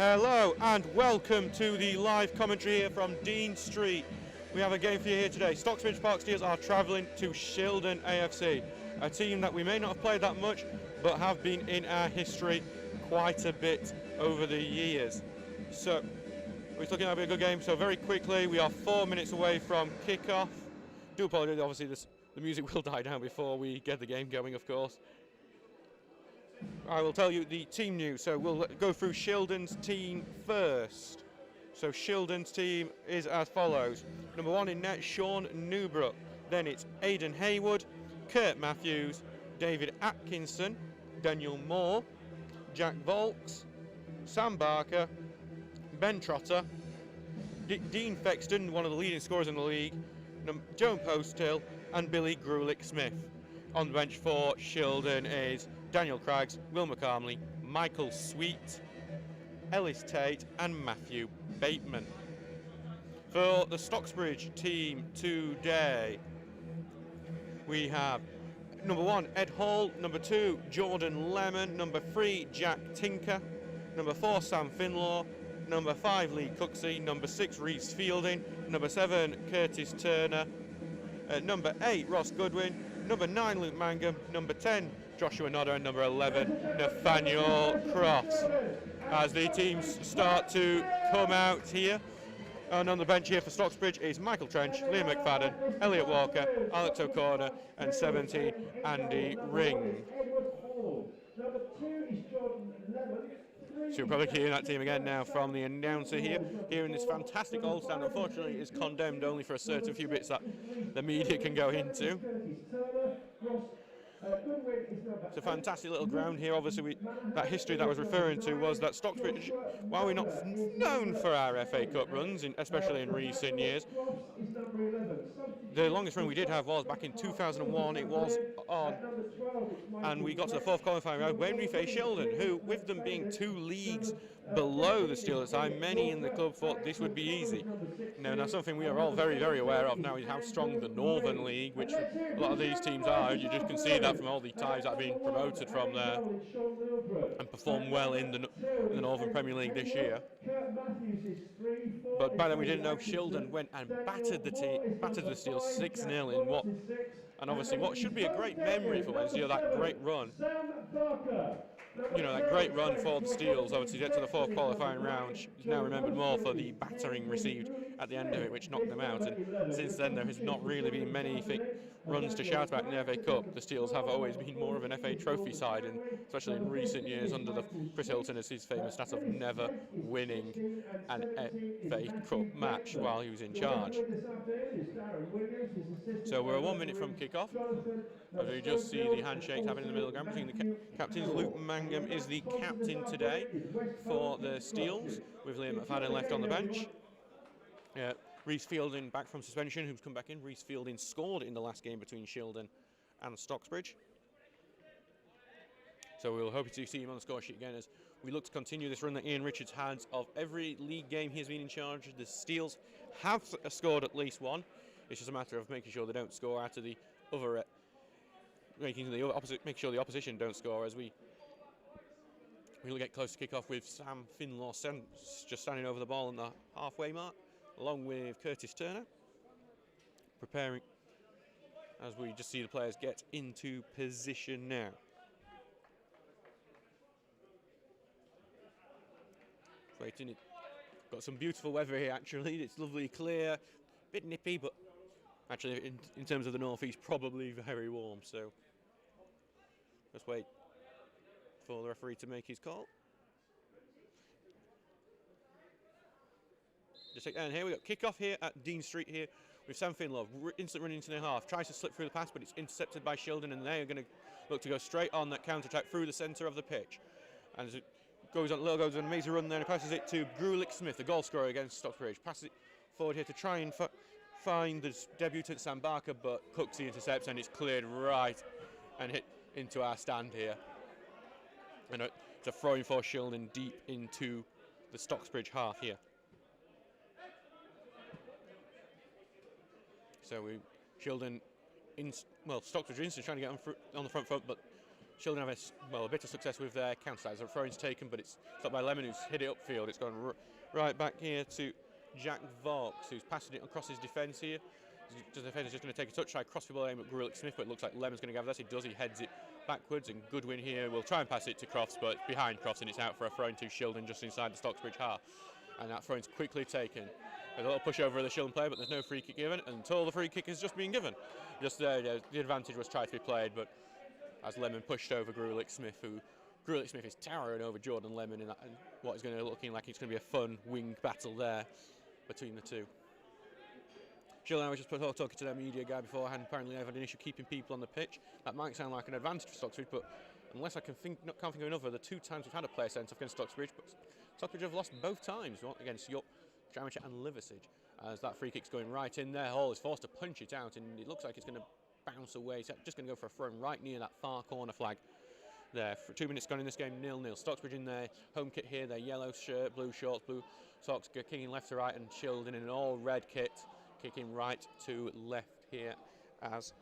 Hello and welcome to the live commentary here from Dean Street. We have a game for you here today. Stocksbridge Park Steels are travelling to Shildon AFC, a team that we may not have played that much but have been in our history quite a bit over the years. So we're looking at a good game. So very quickly, we are 4 minutes away from kick-off. Do apologise, obviously the music will die down before we get the game going, of course. I will tell you the team news, so we'll go through Shildon's team first. So Shildon's team is as follows. Number 1 in net, Sean Newbrook. Then it's Aidan Haywood, Kurt Matthews, David Atkinson, Daniel Moore, Jack Volks, Sam Barker, Ben Trotter, Dean Fexton, one of the leading scorers in the league, Joan Posthill, and Billy Grulick-Smith. On the bench for Shildon is Daniel Craggs, Will McCarmley, Michael Sweet, Ellis Tate and Matthew Bateman. For the Stocksbridge team today, we have number 1, Ed Hall, number 2, Jordan Lemon, number 3, Jack Tinker, number 4, Sam Finlaw, number 5, Lee Cooksey, number 6, Reece Fielding, number 7, Curtis Turner, number 8, Ross Goodwin, number 9, Luke Mangum, number 10, Joshua Nodder, and number 11, Nathaniel Crofts. As the teams start to come out here, and on the bench here for Stocksbridge is Michael Trench, Liam McFadden, Elliot Walker, Alex O'Connor, and 17, Andy Ring. So you're probably hearing that team again now from the announcer here, hearing this fantastic old stand. Unfortunately, is condemned only for a certain few bits that the media can go into. It's a fantastic little ground here. Obviously, that history that I was referring to was that Stocksbridge, while we're not known for our FA Cup runs, especially in recent years, the longest run we did have was back in 2001. It was on, and we got to the 4th qualifying round when we faced Shildon, who, with them being 2 leagues below the Steel at the time, many in the club thought this would be easy. Now something we are all very, very aware of now is how strong the Northern League, which a lot of these teams are. You just can see that from all the ties that have been promoted from there and performed well in the Northern Premier League this year. But by then we didn't know Shildon went and battered the Steel 6-0 in what, and obviously what should be a great memory for Wednesday, that great run. You know, that great run for the Steels, obviously to get to the 4th qualifying round, is now remembered more for the battering received at the end of it, which knocked them out. And since then, there has not really been many runs to shout about in the FA Cup. The Steels have always been more of an FA Trophy side, and especially in recent years under Chris Hilton, as his famous stat of never winning an FA Cup match while he was in charge. So we're 1 minute from kick-off. As we just see the handshakes happening in the middle of the ground between the captains. Luke Mangum is the captain today for the Steels, with Liam McFadden left on the bench. Reece Fielding back from suspension, who's come back in. Reece Fielding scored in the last game between Shildon and Stocksbridge. So we'll hope to see him on the score sheet again as we look to continue this run that Ian Richards has of every league game he's been in charge. The Steels have scored at least one. It's just a matter of making sure they don't score out of the other, making sure the opposition don't score as we'll get close to kick-off with Sam Finlaw just standing over the ball on the halfway mark, along with Curtis Turner, preparing as we just see the players get into position now. Waiting, it got some beautiful weather here actually. It's lovely, clear, bit nippy, but actually in terms of the northeast, probably very warm. So let's wait for the referee to make his call. And here we go, kick-off here at Dean Street here with Sam Finlaw, instant run into the half, tries to slip through the pass, but it's intercepted by Shildon, and they are going to look to go straight on that counter-attack through the centre of the pitch. And as it goes on an amazing run there, and passes it to Grulick-Smith, the goal scorer against Stocksbridge. Passes it forward here to try and find the debutant Sam Barker, but Cooksey intercepts, and it's cleared right and hit into our stand here. And it's a throw-in for Shildon deep into the Stocksbridge half here. So Shildon, Stocksbridge instant trying to get on the front foot, but Shildon have a bit of success with their counter-attacks. The throw-in's taken, but it's stopped by Lemon, who's hit it upfield. It's gone right back here to Jack Vaux, who's passing it across his defence here. The defender's just going to take a touch, try cross the ball, aim at Grulich Smith, but it looks like Lemon's going to have this. He does, he heads it backwards, and Goodwin here will try and pass it to Crofts, but it's behind Crofts, and it's out for a throw into Shildon just inside the Stocksbridge half. And that throw-in's quickly taken. There's a little push over of the Shildon player, but there's no free kick given until the free kick has just been given. Just there, the advantage was tried to be played, but as Lemon pushed over Grulich Smith, Grulich Smith is towering over Jordan Lemon in that, and what is going to looking like it's going to be a fun wing battle there between the two. Shildon, I was just talking to their media guy beforehand. Apparently, they've had an issue keeping people on the pitch. That might sound like an advantage for Stocksbridge, but unless I can't think of another, the 2 times we've had a player sent off against Stocksbridge, but Stocksbridge have lost both times, against York, Amateur and Liversedge. As that free kick's going right in there, Hall is forced to punch it out, and it looks like it's going to bounce away. It's just going to go for a throw right near that far corner flag. There, for 2 minutes gone in this game, 0-0. Stocksbridge in their home kit here, their yellow shirt, blue shorts, blue socks, kicking left to right, and Shildon in an all-red kit, kicking right to left here as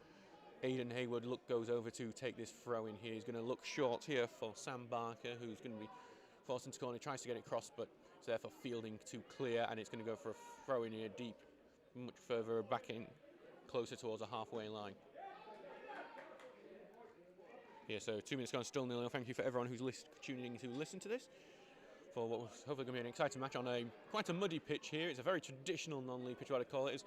Aidan Haywood goes over to take this throw in here. He's going to look short here for Sam Barker, who's going to be forced into corner. He tries to get it crossed, but it's there for fielding too clear, and it's going to go for a throw in here deep, much further back in, closer towards the halfway line. Yeah, so 2 minutes gone, still 0-0. Thank you for everyone who's tuning in to listen to this for what was hopefully going to be an exciting match on quite a muddy pitch here. It's a very traditional non-league pitch, what I call it.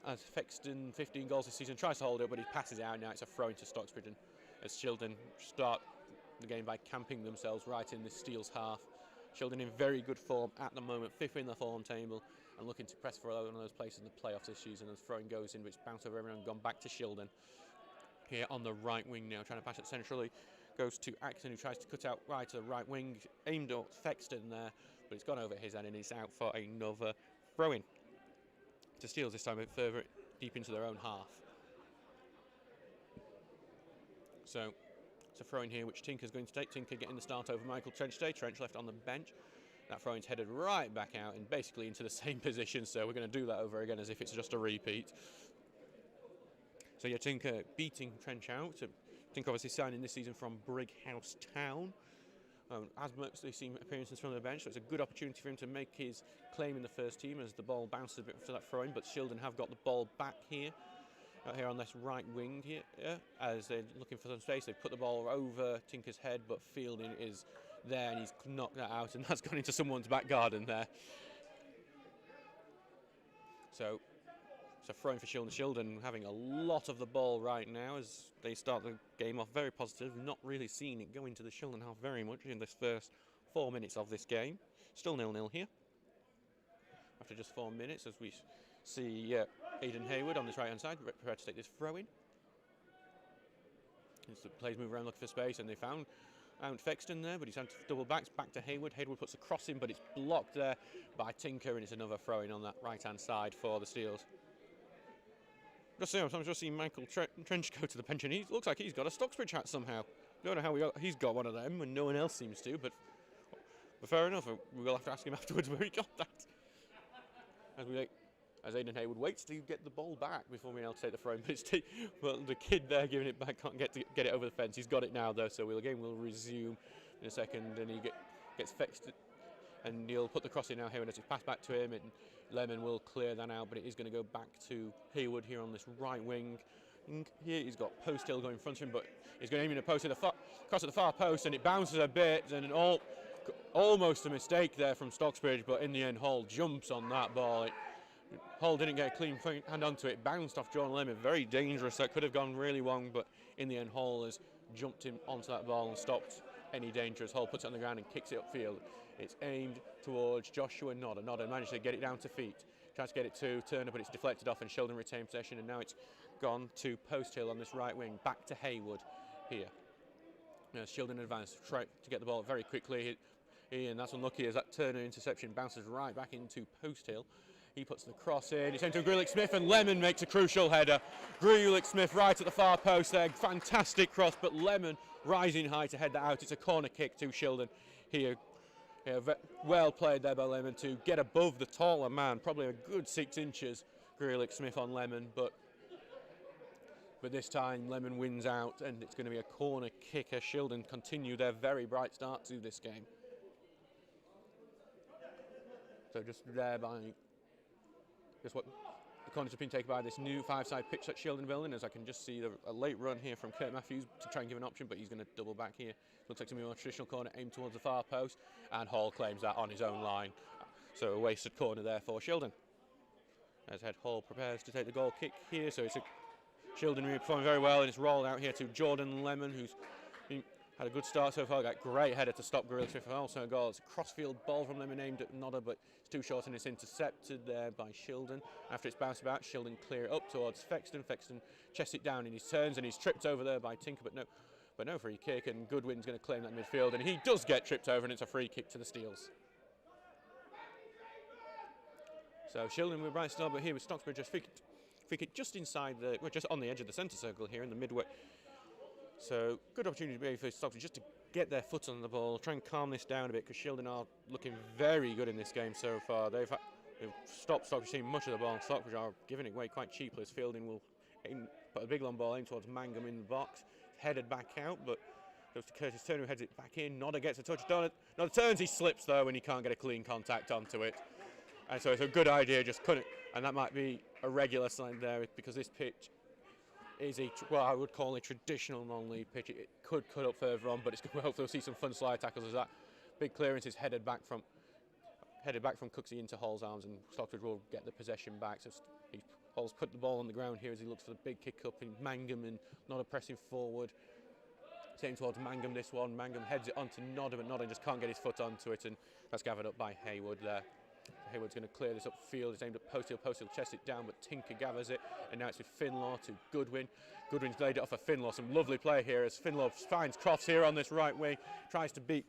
As Fexton, 15 goals this season, tries to hold it, but he passes it out now. It's a throw into Stocksbridge, and as Shildon start the game by camping themselves right in the Steel's half. Shildon in very good form at the moment, 5th in the form table, and looking to press for one of those places in the playoffs this season. As throwing goes in, but it's bounced over everyone and gone back to Shildon. Here on the right wing now, trying to pass it centrally. Goes to Axon, who tries to cut out right to the right wing. Aimed at Fexton there, but it's gone over his head and he's out for another throw-in. To Steels this time a bit further deep into their own half. So it's a throw-in here which Tinker's going to take. Tinker getting the start over Michael Trench today. Trench left on the bench. That throw-in's headed right back out and basically into the same position, so we're going to do that over again as if it's just a repeat. So yeah, Tinker beating Trench out. Tinker obviously signing this season from Brighouse Town. Has mostly seen appearances from the bench, so it's a good opportunity for him to make his claim in the first team as the ball bounces a bit after that throw-in, but Shildon have got the ball back here. Out here on this right wing here, as they're looking for some space. They put the ball over Tinker's head, but fielding is there and he's knocked that out, and that's gone into someone's back garden there. So it's a throw-in for Shildon. Shildon having a lot of the ball right now as they start the game off very positive. Not really seeing it go into the Shildon half very much in this first 4 minutes of this game. Still 0-0 here. After just 4 minutes as we see Aidan Haywood on this right-hand side, prepared to take this throw-in. As the players move around looking for space, and they found Fexton there, but he's had to double back to Haywood. Haywood puts a cross in, but it's blocked there by Tinker, and it's another throw-in on that right-hand side for the Steels. I'm just seeing Michael Trench go to the bench, and he looks like he's got a Stocksbridge hat somehow. Don't know how he's got one of them, and no one else seems to, but fair enough. We'll have to ask him afterwards where he got that. As Aidan Haywood waits to get the ball back before being able to take the throw, but the kid there giving it back can't get it over the fence. He's got it now though, so the game will resume in a second, and he gets fixed, and he'll put the cross in now here, and as it's passed back to him, and Lemon will clear that out, but it is going to go back to Haywood here on this right wing. And here he's got Post Hill going in front of him, but he's going to aim in a post cross at the far post, and it bounces a bit, and almost a mistake there from Stocksbridge, but in the end Hall jumps on that ball. Hall didn't get a clean hand onto it, bounced off John Lemon, very dangerous. That could have gone really wrong, but in the end Hall has jumped him onto that ball and stopped any danger as Hall puts it on the ground and kicks it upfield. It's aimed towards Joshua Nodder. Nodder managed to get it down to feet. Tries to get it to Turner, but it's deflected off, and Shildon retain possession, and now it's gone to Post Hill on this right wing. Back to Haywood here. Now Shildon advance, try to get the ball very quickly. And that's unlucky as that Turner interception bounces right back into Post Hill. He puts the cross in, it's into Grulich Smith, and Lemon makes a crucial header. Grulich Smith right at the far post there, fantastic cross, but Lemon rising high to head that out. It's a corner kick to Shildon here. Well played there by Lemon to get above the taller man, probably a good 6 inches, Grulich Smith on Lemon, but but this time Lemon wins out, and it's going to be a corner kick as Shildon continue their very bright start to this game. So just there by, just what the corners have been taken by this new 5-side pitch that Shildon building, as I can just see a late run here from Kurt Matthews to try and give an option, but he's going to double back here. Looks like to be a more traditional corner aimed towards the far post, and Hall claims that on his own line. So a wasted corner there for Shildon. As Head Hall prepares to take the goal kick here, so it's Shildon really performing very well, and it's rolled out here to Jordan Lemon, who's had a good start so far. Got a great header to stop Gorilla Smith, and also a goal. It's a crossfield ball from Lemon aimed at Nodder, but it's too short and it's intercepted there by Shildon. After it's bounced about, Shildon clear it up towards Fexton. Fexton chests it down in his turns, and he's tripped over there by Tinker, but no free kick, and Goodwin's going to claim that midfield, and he does get tripped over, and it's a free kick to the Steels. So Shildon with bright start, but here with Stocksbridge, just free kick just inside just on the edge of the centre circle here in the midway. So good opportunity maybe for Stocksbridge just to get their foot on the ball, try and calm this down a bit, because Shildon are looking very good in this game so far. They've stopped Stocksbridge seeing much of the ball, and Stocksbridge are giving it away quite cheaply, as Fielding will put a big long ball in towards Mangum in the box. Headed back out, but goes to Curtis Turner, who heads it back in. Nodder gets a touch. Nodder turns, he slips though, and he can't get a clean contact onto it. And so it's a good idea, just couldn't, and that might be a regular sign there, because this pitch is well, I would call it a traditional non-league pitch. It could cut up further on, but hopefully we'll see some fun slide tackles as that big clearance is headed back from Cooksey into Hall's arms, and Stockbridge will get the possession back. So Hall's put the ball on the ground here as he looks for the big kick up in Mangum, and Nodder pressing forward. Taking towards Mangum this one. Mangum heads it onto Nodder, but Nodder just can't get his foot onto it, and that's gathered up by Haywood there. Haywood's going to clear this upfield. It's aimed at Post Hill. Post Hill chests it down, but Tinker gathers it, and now it's with Finlaw to Goodwin. Goodwin's laid it off of Finlaw. Some lovely play here as Finlaw finds Crofts here on this right wing, tries to beat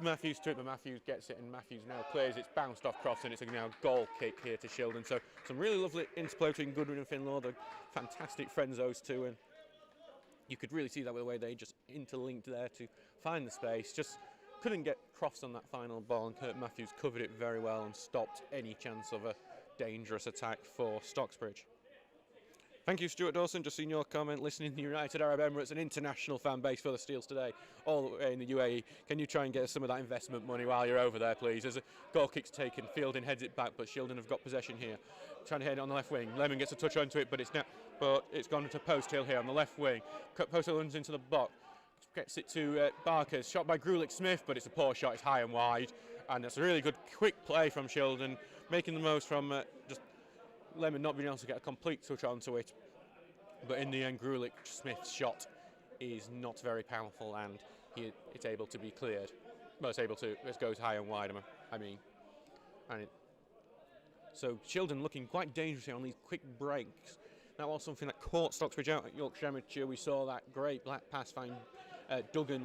Matthews to it, but Matthews gets it, and Matthews now clears. It's bounced off Crofts, and it's a now goal kick here to Shildon. So some really lovely interplay between Goodwin and Finlaw. They're fantastic friends, those two, and you could really see that with the way they just interlinked there to find the space. Just couldn't get Crofts on that final ball, and Kurt Matthews covered it very well and stopped any chance of a dangerous attack for Stocksbridge. Thank you, Stuart Dawson. Just seen your comment. Listening to the United Arab Emirates, an international fan base for the Steels today, all the way in the UAE. Can you try and get some of that investment money while you're over there, please? As a goal kick's taken, Fielding heads it back, but Shildon have got possession here. Trying to head it on the left wing. Lemon gets a touch onto it, but it's gone to Post Hill here on the left wing. Post Hill runs into the box. Gets it to Barker, shot by Grulich Smith, but it's a poor shot, it's high and wide, and it's a really good quick play from Shildon, making the most from just Lemon not being able to get a complete touch onto it, but in the end Grulich Smith's shot is not very powerful, and it's able to be cleared. Well, it goes high and wide, so Shildon looking quite dangerous here on these quick breaks. That was something that caught Stocksbridge out at Yorkshire Amateur. We saw that great black pass find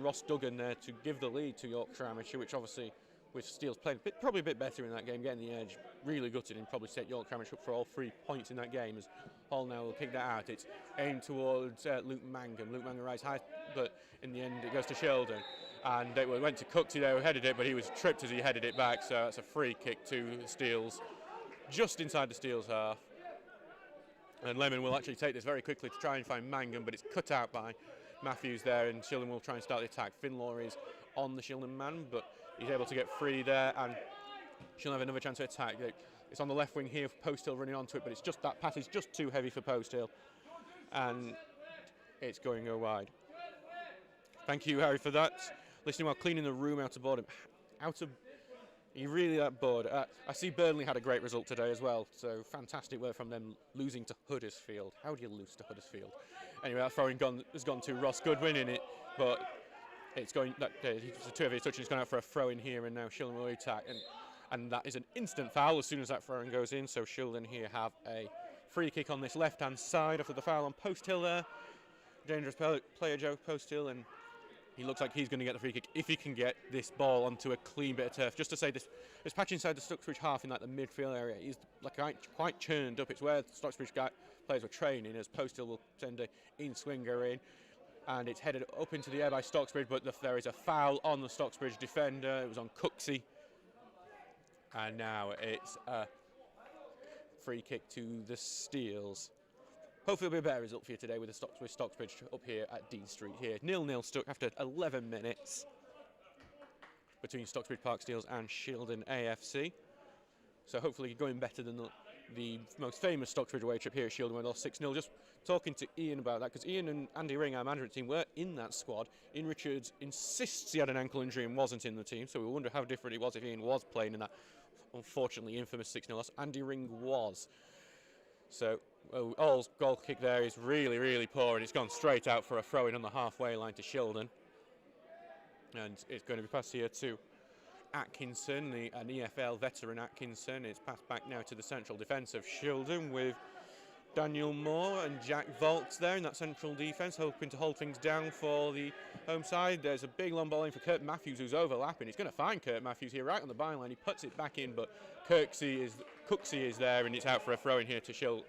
Ross Duggan there to give the lead to Yorkshire Amateur, which obviously with Steels playing probably a bit better in that game, getting the edge, really gutted, and probably set Yorkshire Amateur up for all 3 points in that game, as Hall now will kick that out. It's aimed towards Luke Mangum. Luke Mangum rides high, but in the end it goes to Shildon, and it went to Cooksey there, who headed it, but he was tripped as he headed it back, so it's a free kick to the Steels, just inside the Steels half. And Lemon will actually take this very quickly to try and find Mangum, but it's cut out by Matthews there, and Shildon will try and start the attack. Finlaw is on the Shildon man, but he's able to get free there, and Shildon have another chance to attack. It's on the left wing here, Post Hill running onto it, but it's just that pass is just too heavy for Post Hill, and it's going to go wide. Thank you, Harry, for that. Listening while cleaning the room out of boredom. You're really that bored. I see Burnley had a great result today as well, so fantastic work from them losing to Huddersfield. How do you lose to Huddersfield? Anyway, that throwing has gone to Ross Goodwin in it, but it's going. It's a two-heavy touch, and he's gone out for a throw in here, and now Shildon will attack, and that is an instant foul as soon as that throw-in goes in. So Shildon here have a free kick on this left-hand side after the foul on Post Hill there. Dangerous player Joe Post Hill, and he looks like he's going to get the free kick if he can get this ball onto a clean bit of turf. Just to say, this patch inside the Stocksbridge half in like the midfield area is like quite churned up. It's where the Stocksbridge players were training, as Post Hill will send an in-swinger in, and it's headed up into the air by Stocksbridge, but there is a foul on the Stocksbridge defender. It was on Cooksey, and now it's a free kick to the Steels. hopefully it'll be a better result for you today with Stocksbridge up here at Dean Street here. 0-0 stuck after 11 minutes between Stocksbridge Park Steels and Shildon AFC. So hopefully going better than the most famous Stocksbridge away trip here at Shildon, where they lost 6-0. Just talking to Ian about that, because Ian and Andy Ring, our management team, were in that squad. Ian Richards insists he had an ankle injury and wasn't in the team, so we wonder how different it was if Ian was playing in that unfortunately infamous 6-0 loss. Andy Ring was. So All's goal kick there is really, really poor, and it's gone straight out for a throw-in on the halfway line to Shildon. And it's going to be passed here to Atkinson, an EFL veteran Atkinson. It's passed back now to the central defence of Shildon with Daniel Moore and Jack Volks there in that central defence, hoping to hold things down for the home side. There's a big long ball in for Kurt Matthews, who's overlapping. He's going to find Kurt Matthews here right on the byline. He puts it back in, but Cooksey is there, and it's out for a throw in here to Shildon,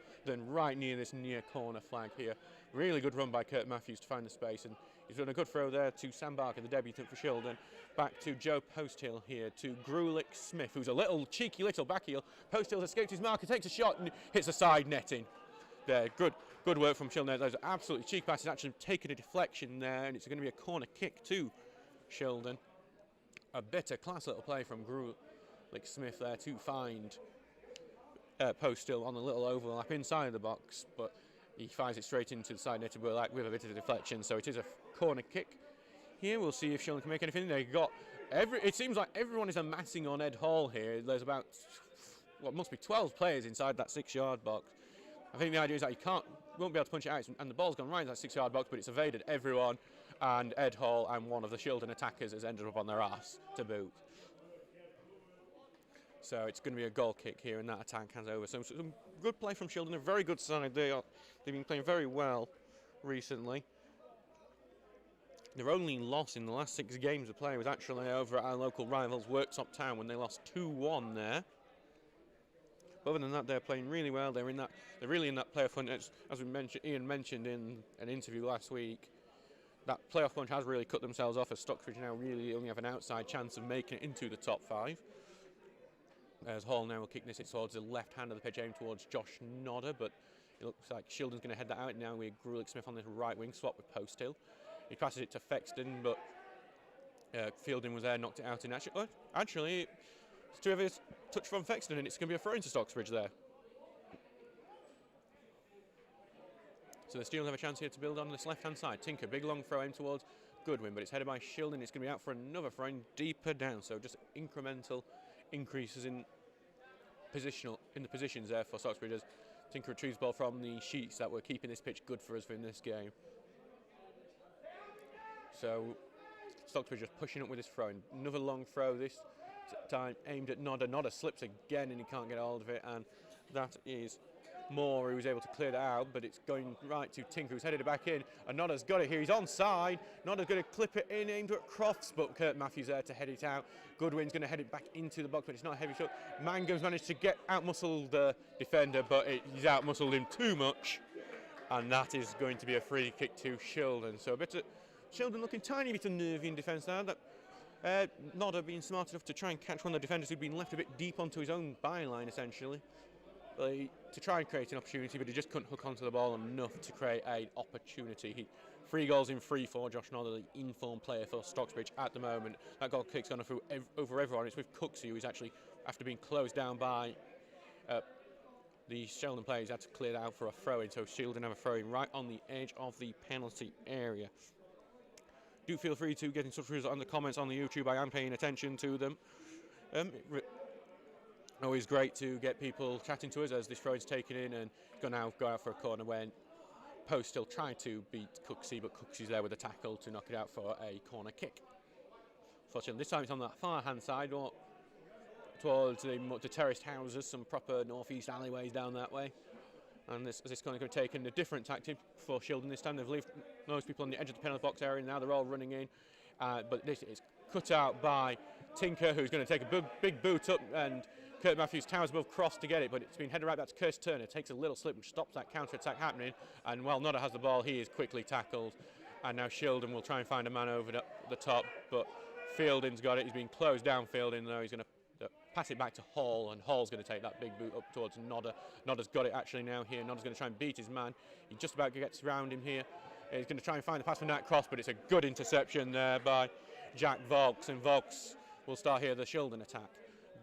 right near this near corner flag here. Really good run by Kurt Matthews to find the space, and he's done a good throw there to Sam Barker, the debutant for Shildon. Back to Joe Posthill here to Grulick Smith, who's a little cheeky little back heel. Posthill escaped his marker, takes a shot and hits a side netting. There, good work from Shildon. There's absolutely cheeky pass. It's actually taken a deflection there, and it's going to be a corner kick to Shildon. A bitter class little play from Grulick Smith there to find Posthill on a little overlap inside of the box, but he fires it straight into the side net with a bit of a deflection, so it is a corner kick. Here we'll see if Shildon can make anything. They got it seems like everyone is amassing on Ed Hall here. There's about what must be 12 players inside that 6-yard box. I think the idea is that won't be able to punch it out, and the ball's gone right in that 6-yard box, but it's evaded everyone, and Ed Hall and one of the Shildon attackers has ended up on their ass to boot. So it's going to be a goal kick here, and that attack has over. So some good play from Shildon, a very good side. They've been playing very well recently. Their only loss in the last 6 games of play was actually over at our local rivals, Worktop Town, when they lost 2-1 there. But other than that, they're playing really well. They're really in that playoff hunt. As Ian mentioned in an interview last week, that playoff hunt has really cut themselves off, as Stocksbridge now really only have an outside chance of making it into the top 5. As Hall now will kick this towards the left hand of the pitch, aimed towards Josh Nodder, but it looks like Shildon's going to head that out now with Grulick Smith on this right wing, swap with Posthill. He passes it to Fexton, but Fielding was there, knocked it out. And actually, it's two of his touch from Fexton, and it's going to be a throw into Stocksbridge there. So the Steelers have a chance here to build on this left-hand side. Tinker, big long throw aimed towards Goodwin, but it's headed by Shildon. It's going to be out for another throw in deeper down. So just incremental increases in the positions there for Stocksbridge as Tinker retrieves ball from the sheets that were keeping this pitch good for us in this game. So Stocksbridge just pushing up with his throw. Another long throw this time aimed at Nodder. Nodder slips again and he can't get hold of it, and that is Moore who was able to clear that out, but it's going right to Tinker, who's headed it back in, and Nodder's got it here. He's onside. Nodder's going to clip it in, aimed at Crofts, but Kurt Matthews there to head it out. Goodwin's going to head it back into the box, but it's not a heavy shot. Mango's managed to out-muscle the defender, but he's out-muscled him too much, and that is going to be a free kick to Shildon. So a bit of Shildon looking tiny bit unnervy in defence now. Nodder being smart enough to try and catch one of the defenders who'd been left a bit deep onto his own byline, essentially, to try and create an opportunity, but he just couldn't hook onto the ball enough to create an opportunity. 3 goals in 3 for Josh Nodder, the informed player for Stocksbridge at the moment. That goal kick's gone over everyone. It's with Cooksey, who's actually, after being closed down by the Shildon players, had to clear that out for a throw-in. So Shildon have a throw-in right on the edge of the penalty area. Do feel free to get in touch with us on the comments on the YouTube. I am paying attention to them. Always great to get people chatting to us as this throw is taken in and going to go out for a corner when Post still trying to beat Cooksey, but Cooksey's there with a tackle to knock it out for a corner kick. Fortunately, this time it's on that far-hand side, or towards the terraced houses, some proper northeast alleyways down that way. And this corner could have taken a different tactic for Shildon this time. They've left most people on the edge of the penalty box area, and now they're all running in. But this is cut out by Tinker, who's going to take a big boot up, and Kurt Matthews towers above Cross to get it, but it's been headed right back to Kirst Turner. Takes a little slip, which stops that counter-attack happening. And while Nodder has the ball, he is quickly tackled. And now Shildon will try and find a man over the top, but Fielding's got it. He's been closed down, Fielding, though. He's going to pass it back to Hall, and Hall's going to take that big boot up towards Nodder. Nodder's got it actually now here. Nodder's going to try and beat his man. He just about gets around him here. He's going to try and find the pass from Nat Cross, but it's a good interception there by Jack Vogts, and Vogts will start here the Shildon attack.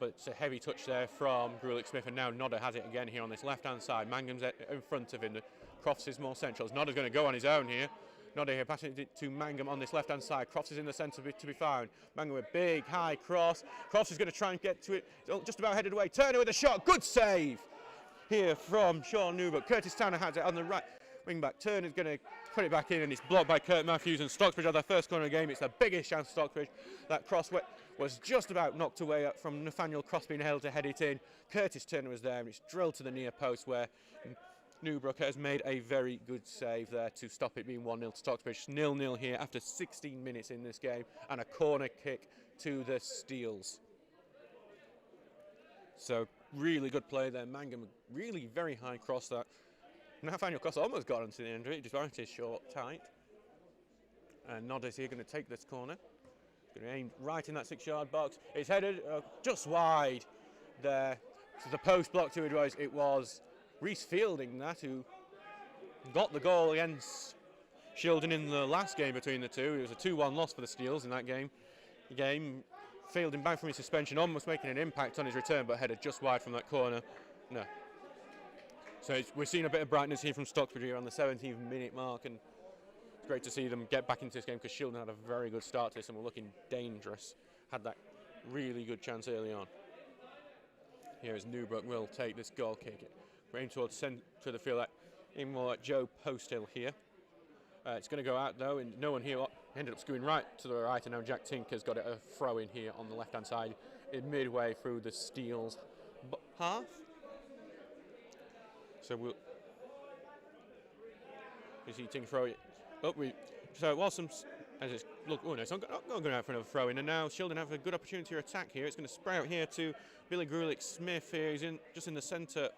But it's a heavy touch there from Grulich-Smith, and now Nodder has it again here on this left-hand side. Mangum's in front of him. Crofts is more central. Nodder's going to go on his own here. Nodder here passing it to Mangum on this left-hand side. Crofts is in the centre to be found. Mangum with big, high cross. Crofts is going to try and get to it. Just about headed away. Turner with a shot. Good save here from Sean Newbrook. Curtis Tanner has it on the right wing back. Turner's going to put it back in, and it's blocked by Kurt Matthews, and Stocksbridge had their first corner of the game. It's the biggest chance for Stocksbridge. That cross was just about knocked away from Nathaniel Cross being able to head it in. Curtis Turner was there, and it's drilled to the near post where Newbrook has made a very good save there to stop it being 1-0 to Stocksbridge. 0-0 here after 16 minutes in this game, and a corner kick to the Steels. So really good play there. Mangum, really very high cross that Nathaniel Cross almost got onto the end of it, despite his short, tight. And Nodder's here going to take this corner. Going to aim right in that 6-yard box. It's headed just wide there. So the post blocked who it was Reese Fielding that who got the goal against Shildon in the last game between the two. It was a 2-1 loss for the Steels in that game. Fielding back from his suspension, almost making an impact on his return, but headed just wide from that corner. No. So we're seeing a bit of brightness here from Stocksbridge here on the 17th minute mark, and it's great to see them get back into this game because Shildon had a very good start to this and were looking dangerous. Had that really good chance early on. Here is Newbrook will take this goal kick. Aim towards centre of the field, even more like Joe Posthill here. It's going to go out though, and no one here ended up skewing right to the right, and now Jack Tinker's got a throw in here on the left hand side, midway through the Steels half. So we'll see Tinker throw it up. So it was some as it's look. Oh no, it's not going out for another throw in, and now Shildon have a good opportunity to attack here. It's going to spray out here to Billy Grulich-Smith here. He's just in the centre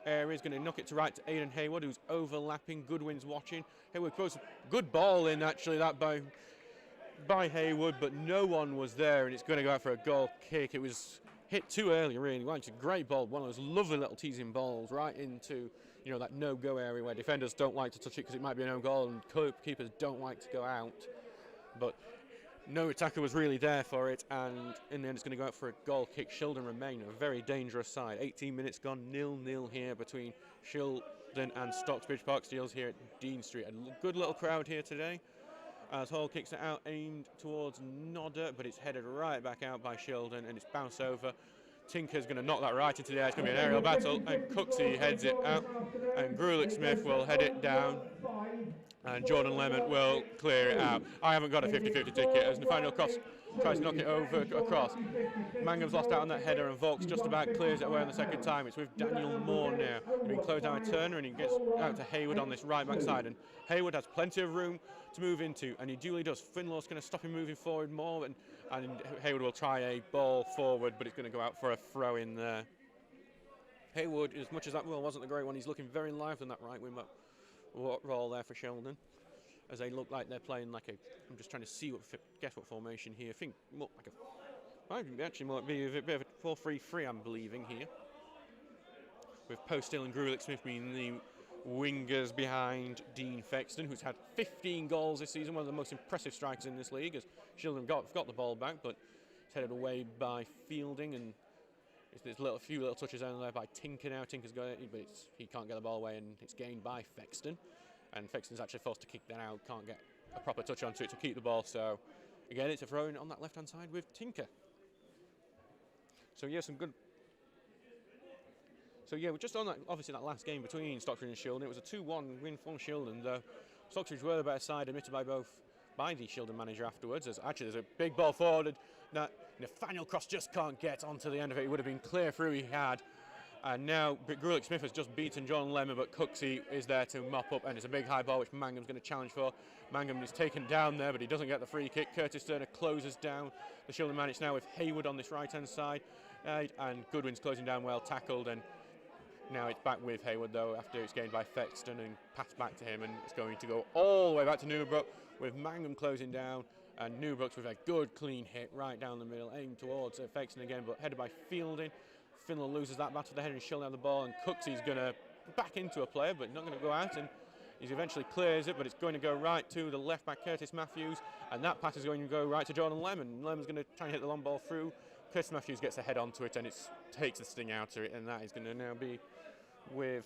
area. He's going to knock it to right to Aidan Haywood, who's overlapping. Goodwin's watching. Haywood throws a good ball in actually that by Haywood, but no one was there, and it's going to go out for a goal kick. It was hit too early, really. Well, it's a great ball, one of those lovely little teasing balls right into that no-go area where defenders don't like to touch it because it might be a no-goal, and keepers don't like to go out. But no attacker was really there for it, and in the end it's going to go out for a goal kick. Shildon remain a very dangerous side. 18 minutes gone, 0-0 here between Shildon and Stocksbridge Park Steels here at Dean Street. A good little crowd here today. As Hall kicks it out, aimed towards Nodder, but it's headed right back out by Shildon, and it's bounced over. Tinker's going to knock that right into the air. It's going to be an aerial battle, and Cooksey heads it out, and Grulich-Smith will head it down, and Jordan Lemon will clear it out. I haven't got a 50-50 ticket as Nathaniel Cross tries to knock it over across. Mangum's lost out on that header, and Vogts just about clears it away on the second time. It's with Daniel Moore now. He's been closed down by Turner, and he gets out to Haywood on this right back side, and Haywood has plenty of room to move into, and he duly does. Finlaw's going to stop him moving forward more, and Haywood will try a ball forward, but it's going to go out for a throw in there. Haywood, as much as that ball wasn't a great one, he's looking very lively in that right wing role there for Shildon, as they look like they're playing like I'm just trying to see guess what formation here. I think more like might be a bit of a 4-3-3, I'm believing here, with Posthill and Grulich-Smith being the wingers behind Dean Fexton, who's had 15 goals this season, one of the most impressive strikers in this league, as Shildon got the ball back, but it's headed away by Fielding, and there's a few little touches down there by Tinker now. Tinker's got it, but he can't get the ball away, and it's gained by Fexton, and Fexton's actually forced to kick that out, can't get a proper touch onto it to keep the ball, so again it's a throw in on that left hand side with Tinker. So yeah, some good. So yeah, we're just on that, obviously that last game between Stocksbridge and Shildon. It was a 2-1 win for Shildon, though Stocksbridge were the better side, admitted by the Shildon manager afterwards. As actually there's a big ball forward that Nathaniel Cross just can't get onto the end of it. It would have been clear through he had. And now Grulich-Smith has just beaten John Lemmer, but Cooksey is there to mop up, and it's a big high ball which Mangum's going to challenge for. Mangum is taken down there, but he doesn't get the free kick. Curtis Turner closes down the Shildon man. It's now with Haywood on this right hand side, and Goodwin's closing down well, tackled, and now it's back with Haywood though after it's gained by Fexton and passed back to him, and it's going to go all the way back to Newbrook with Mangum closing down, And Newbrooks with a good clean hit right down the middle, aimed towards Fexton again, but headed by Fielding. Finland loses that battle, the header, and Shildon have the ball, and Cooksy's going to back into a player, but not going to go out, and he eventually clears it, but it's going to go right to the left back, Curtis Matthews, and that pass is going to go right to Jordan Lemon. Lemon's going to try and hit the long ball through. Curtis Matthews gets a head onto it, and it takes the sting out of it, and that is going to now be with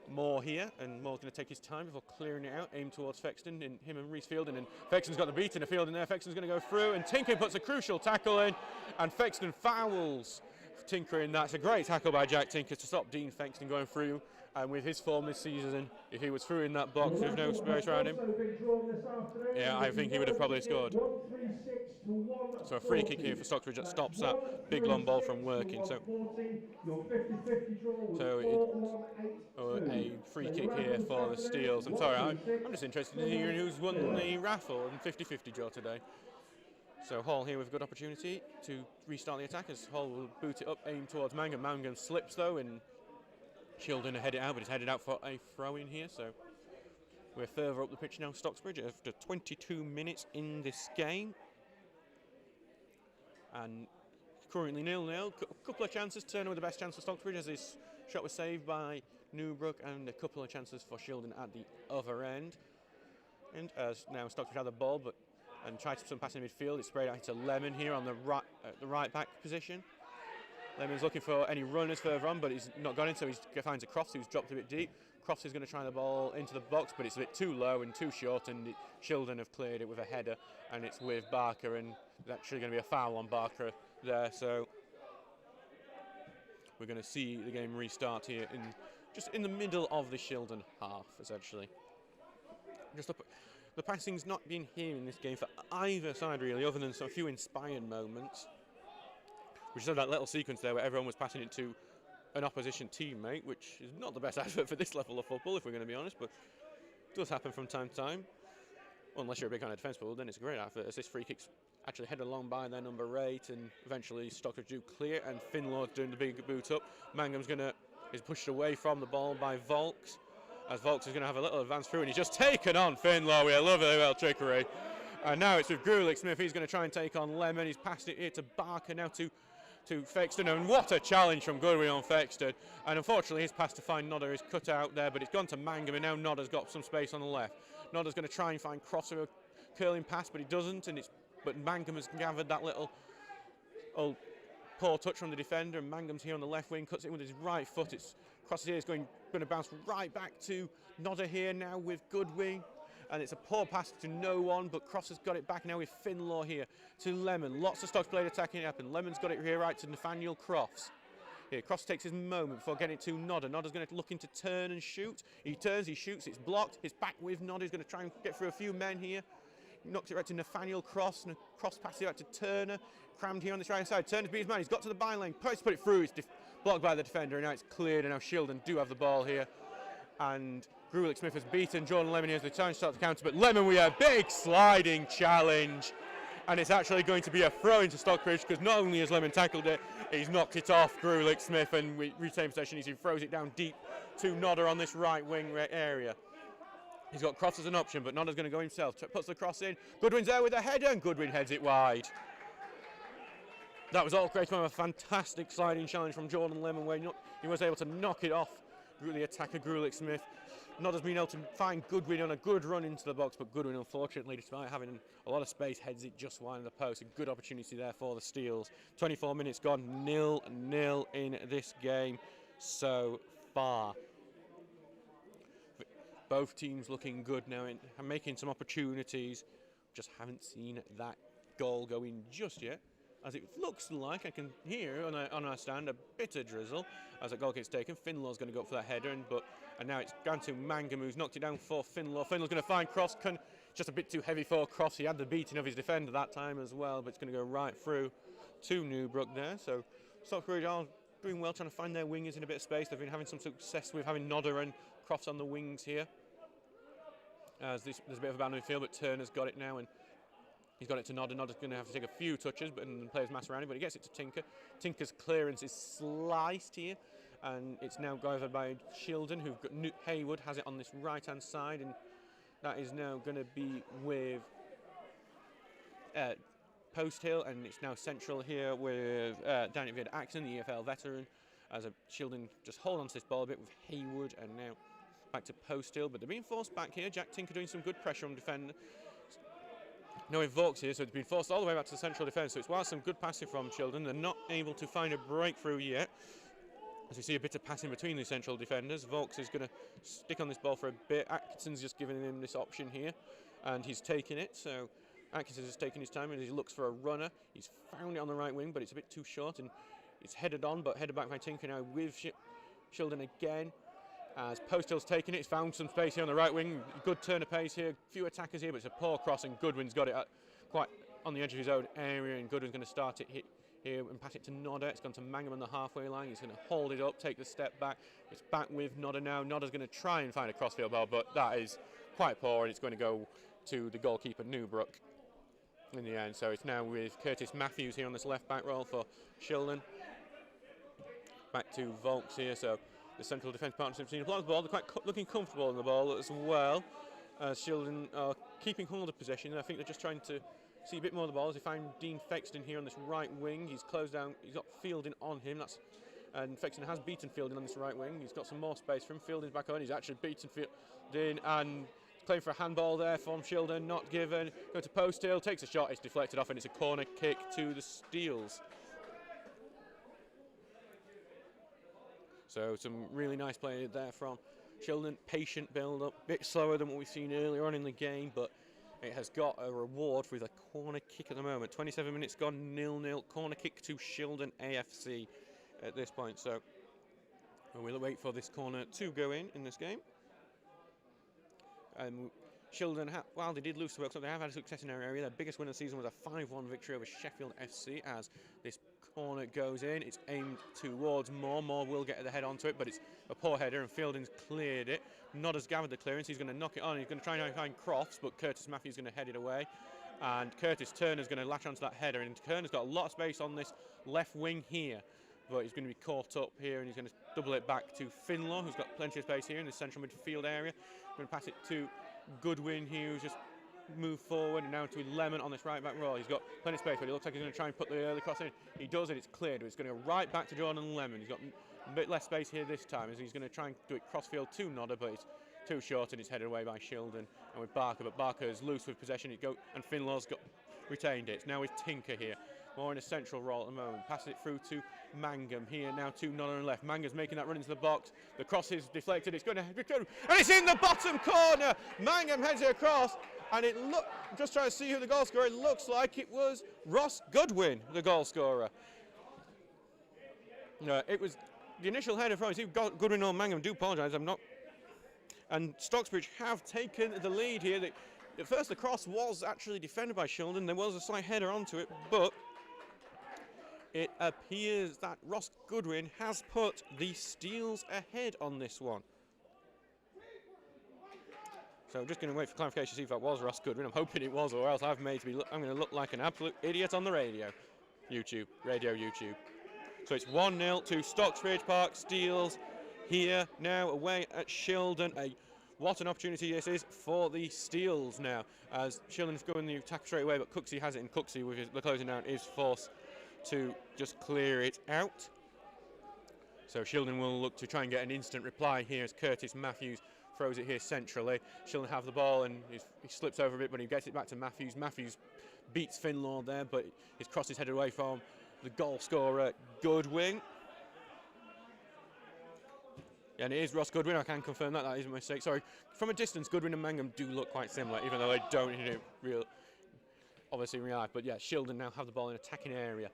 Moore here, and Moore's going to take his time before clearing it out, aim towards Fexton, and him and Reece Fielding, and Fexton's got the beat in the field in there. Fexton's going to go through, and Tinker puts a crucial tackle in, and Fexton fouls Tinker in. That's a great tackle by Jack Tinker to stop Dean Fexton going through, and with his form this season, if he was through in that box with no space around him, yeah, I think he would have probably scored. So a free kick here for Stocksbridge that stops that big long ball from working. So a free kick here for the Steels. I'm sorry, I'm just interested in hearing who's won the raffle and 50-50 draw today. So Hall here with a good opportunity to restart the attack as Hall will boot it up, aim towards Mangum. Mangum slips though, and Shildon head it out, but it's headed out for a throw in here. So we're further up the pitch now, Stocksbridge, after 22 minutes in this game. And currently 0-0. A couple of chances. Turner with the best chance for Stocksbridge as his shot was saved by Newbrook, and a couple of chances for Shildon at the other end. And as now Stocksbridge have the ball, and tries some passing in midfield. It's sprayed out to Lemon here on the right back position. Lemon's looking for any runners further on, but he's not got in, so he finds a Crofts who's dropped a bit deep. Crofts is going to try the ball into the box, but it's a bit too low and too short, and Shildon have cleared it with a header, and it's with Barker, and there's actually going to be a foul on Barker there, so we're going to see the game restart here just in the middle of the Shildon half, essentially. The passing's not been here in this game for either side, really, other than some few inspired moments. We just had that little sequence there where everyone was passing it to an opposition teammate, which is not the best advert for this level of football, if we're going to be honest, but it does happen from time to time. Well, unless you're a big kind of defence football, then it's a great advert, as this free kick's actually headed along by their number 8, and eventually Stockbridge do clear, and Finlaw's doing the big boot up. Mangum's is pushed away from the ball by Volks, as Volks is going to have a little advance through, and he's just taken on Finlaw with a lovely little trickery. And now it's with Grulich Smith. He's going to try and take on Lemon. He's passed it here to Barker, now to Fexton, and what a challenge from Goodwin on Fexton. And unfortunately his pass to find Nodder is cut out there, but it's gone to Mangum, and now Nodder's got some space on the left. Nodder's going to try and find Cross with a curling pass, but he doesn't, but Mangum has gathered that little poor touch from the defender, and Mangum's here on the left wing, cuts it with his right foot. Crosses here, is going to bounce right back to Nodder here now with Goodwin. And it's a poor pass to no one, but Cross has got it back now with Finlaw here to Lemon. Lots of Stocks played attacking it up, and Lemon's got it here right to Nathaniel Crofts. Here, Crofts takes his moment before getting it to Nodder. Nodder's going to looking to turn and shoot. He turns, he shoots, it's blocked. It's back with Nodder. He's going to try and get through a few men here. He knocks it right to Nathaniel Cross, and Cross passes it out to Turner. Crammed here on this right side. Turner's beat his man. He's got to the byline. Tries to put it through. It's blocked by the defender, and now it's cleared, and now Shildon do have the ball here. And Grulich Smith has beaten Jordan Lemon here as they try and start the counter, but Lemon with a big sliding challenge, and it's actually going to be a throw into Stockbridge, because not only has Lemon tackled it, he's knocked it off Grulich Smith, and we retain possession as he throws it down deep to Nodder on this right wing area. He's got Cross as an option, but Nodder's going to go himself. Puts the cross in. Goodwin's there with a header, and Goodwin heads it wide. That was all created by a fantastic sliding challenge from Jordan Lemon, where he was able to knock it off the attacker Grulich Smith. Nodder's been able to find Goodwin on a good run into the box, but Goodwin, unfortunately, despite having a lot of space, heads it just wide of the post. A good opportunity there for the Steels. 24 minutes gone, 0-0 in this game so far. Both teams looking good now and making some opportunities. Just haven't seen that goal go in just yet, as it looks like I can hear on our stand a bit of drizzle as that goal gets taken. Finlaw's going to go up for that header, and now it's gone to Mangum, who's knocked it down for Finlaw. Finlaw's going to find Cross, just a bit too heavy for Cross. He had the beating of his defender that time as well, but it's going to go right through to Newbrook there. So Stockbridge are doing well, trying to find their wingers in a bit of space. They've been having some success with having Nodder and Crofts on the wings here. There's a bit of a boundary field, but Turner's got it now, and he's got it to Nodder. Nodder's going to have to take a few touches, and players mass around him, but he gets it to Tinker. Tinker's clearance is sliced here, and it's now gathered by Shildon, who've got Haywood has it on this right-hand side, and that is now going to be with Post Hill, and it's now central here with David Axon, the EFL veteran, as Shildon just hold on to this ball a bit with Haywood, and now back to Post Hill, but they're being forced back here. Jack Tinker doing some good pressure on defender. No Vokes here, so it's been forced all the way back to the central defence. So it's while some good passing from Shildon, they're not able to find a breakthrough yet. As we see a bit of passing between the central defenders, Vokes is going to stick on this ball for a bit. Atkinson's just giving him this option here, and he's taking it. So Atkinson is taking his time and he looks for a runner. He's found it on the right wing, but it's a bit too short, and it's headed on, but headed back by Tinker now with Shildon again. As Post Hill's taken it, he's found some space here on the right wing. Good turn of pace here, few attackers here, but it's a poor cross, and Goodwin's got it quite on the edge of his own area, and Goodwin's going to start it here and pass it to Nodder. It's gone to Mangum on the halfway line. He's going to hold it up, take the step back. It's back with Nodder now. Nodder's going to try and find a crossfield ball, but that is quite poor, and it's going to go to the goalkeeper Newbrook in the end. So it's now with Curtis Matthews here on this left back role for Shildon. Back to Volks here, so the central defence partnership team applies the ball. They're quite looking comfortable in the ball as well. Shildon are keeping hold of possession. I think they're just trying to see a bit more of the ball. As they find Dean Fexton here on this right wing. He's closed down. He's got Fielding on him. And Fexton has beaten Fielding on this right wing. He's got some more space for him. Fielding's back on. He's actually beaten Fielding and playing for a handball there from Shildon. Not given. Go to Post Hill. Takes a shot. It's deflected off, and it's a corner kick to the Steels. So some really nice play there from Shildon. Patient build-up, a bit slower than what we've seen earlier on in the game, but it has got a reward with a corner kick at the moment. 27 minutes gone, 0-0. Corner kick to Shildon AFC at this point. So we'll wait for this corner to go in this game. Shildon, while they did lose to Wilkes, they have had success in their area. Their biggest win of the season was a 5-1 victory over Sheffield FC. As this corner goes in, it's aimed towards Moore. Moore will get the head onto it, but it's a poor header, and Fielding's cleared it. Nodder's gathered the clearance. He's going to knock it on. He's going to try and find Crofts, but Curtis Matthews is going to head it away. And Curtis Turner's going to latch onto that header, and Turner's got a lot of space on this left wing here, but he's going to be caught up here, and he's going to double it back to Finlaw, who's got plenty of space here in the central midfield area. Going to pass it to Goodwin here, who's just moved forward, and now to Lemon on this right back roll. He's got plenty of space, but it looks like he's going to try and put the early cross in. He does it, it's cleared. It's going to go right back to Jordan Lemon. He's got a bit less space here this time, as he's going to try and do it crossfield to Nodder, but it's too short, and it's headed away by Shildon and with Barker, but Barker's loose with possession. And Finlaw's got retained it. It's now with Tinker here, more in a central role at the moment. Passes it through to Mangum here, now to Nodder on left. Mangum's making that run into the box. The cross is deflected. It's going to go, and it's in the bottom corner. Mangum heads it across, and just trying to see who the goal scorer. It looks like it was Ross Goodwin, the goal scorer. No, it was the initial header from Goodwin or Mangum. Do apologise, I'm not. And Stocksbridge have taken the lead here. At first, the cross was actually defended by Shildon. There was a slight header onto it, but it appears that Ross Goodwin has put the Steels ahead on this one. So I'm just going to wait for clarification to see if that was Ross Goodwin. I'm hoping it was, or else I'm going to look like an absolute idiot on the radio. YouTube. So it's 1-0 to Stocksbridge Park. Steels here now away at Shildon. What an opportunity this is for the Steels now, as Shildon's going the attack straight away, but Cooksey has it, and Cooksey with the closing down is forced to just clear it out. So Shildon will look to try and get an instant reply here as Curtis Matthews throws it here centrally. Shildon have the ball, and he slips over a bit, but he gets it back to Matthews. Matthews beats Finlaw there, but his cross is headed away from the goal scorer Goodwin. And it is Ross Goodwin, I can confirm that is a mistake. Sorry, from a distance, Goodwin and Mangum do look quite similar, even though they don't in obviously in real life. But yeah, Shildon now have the ball in attacking area.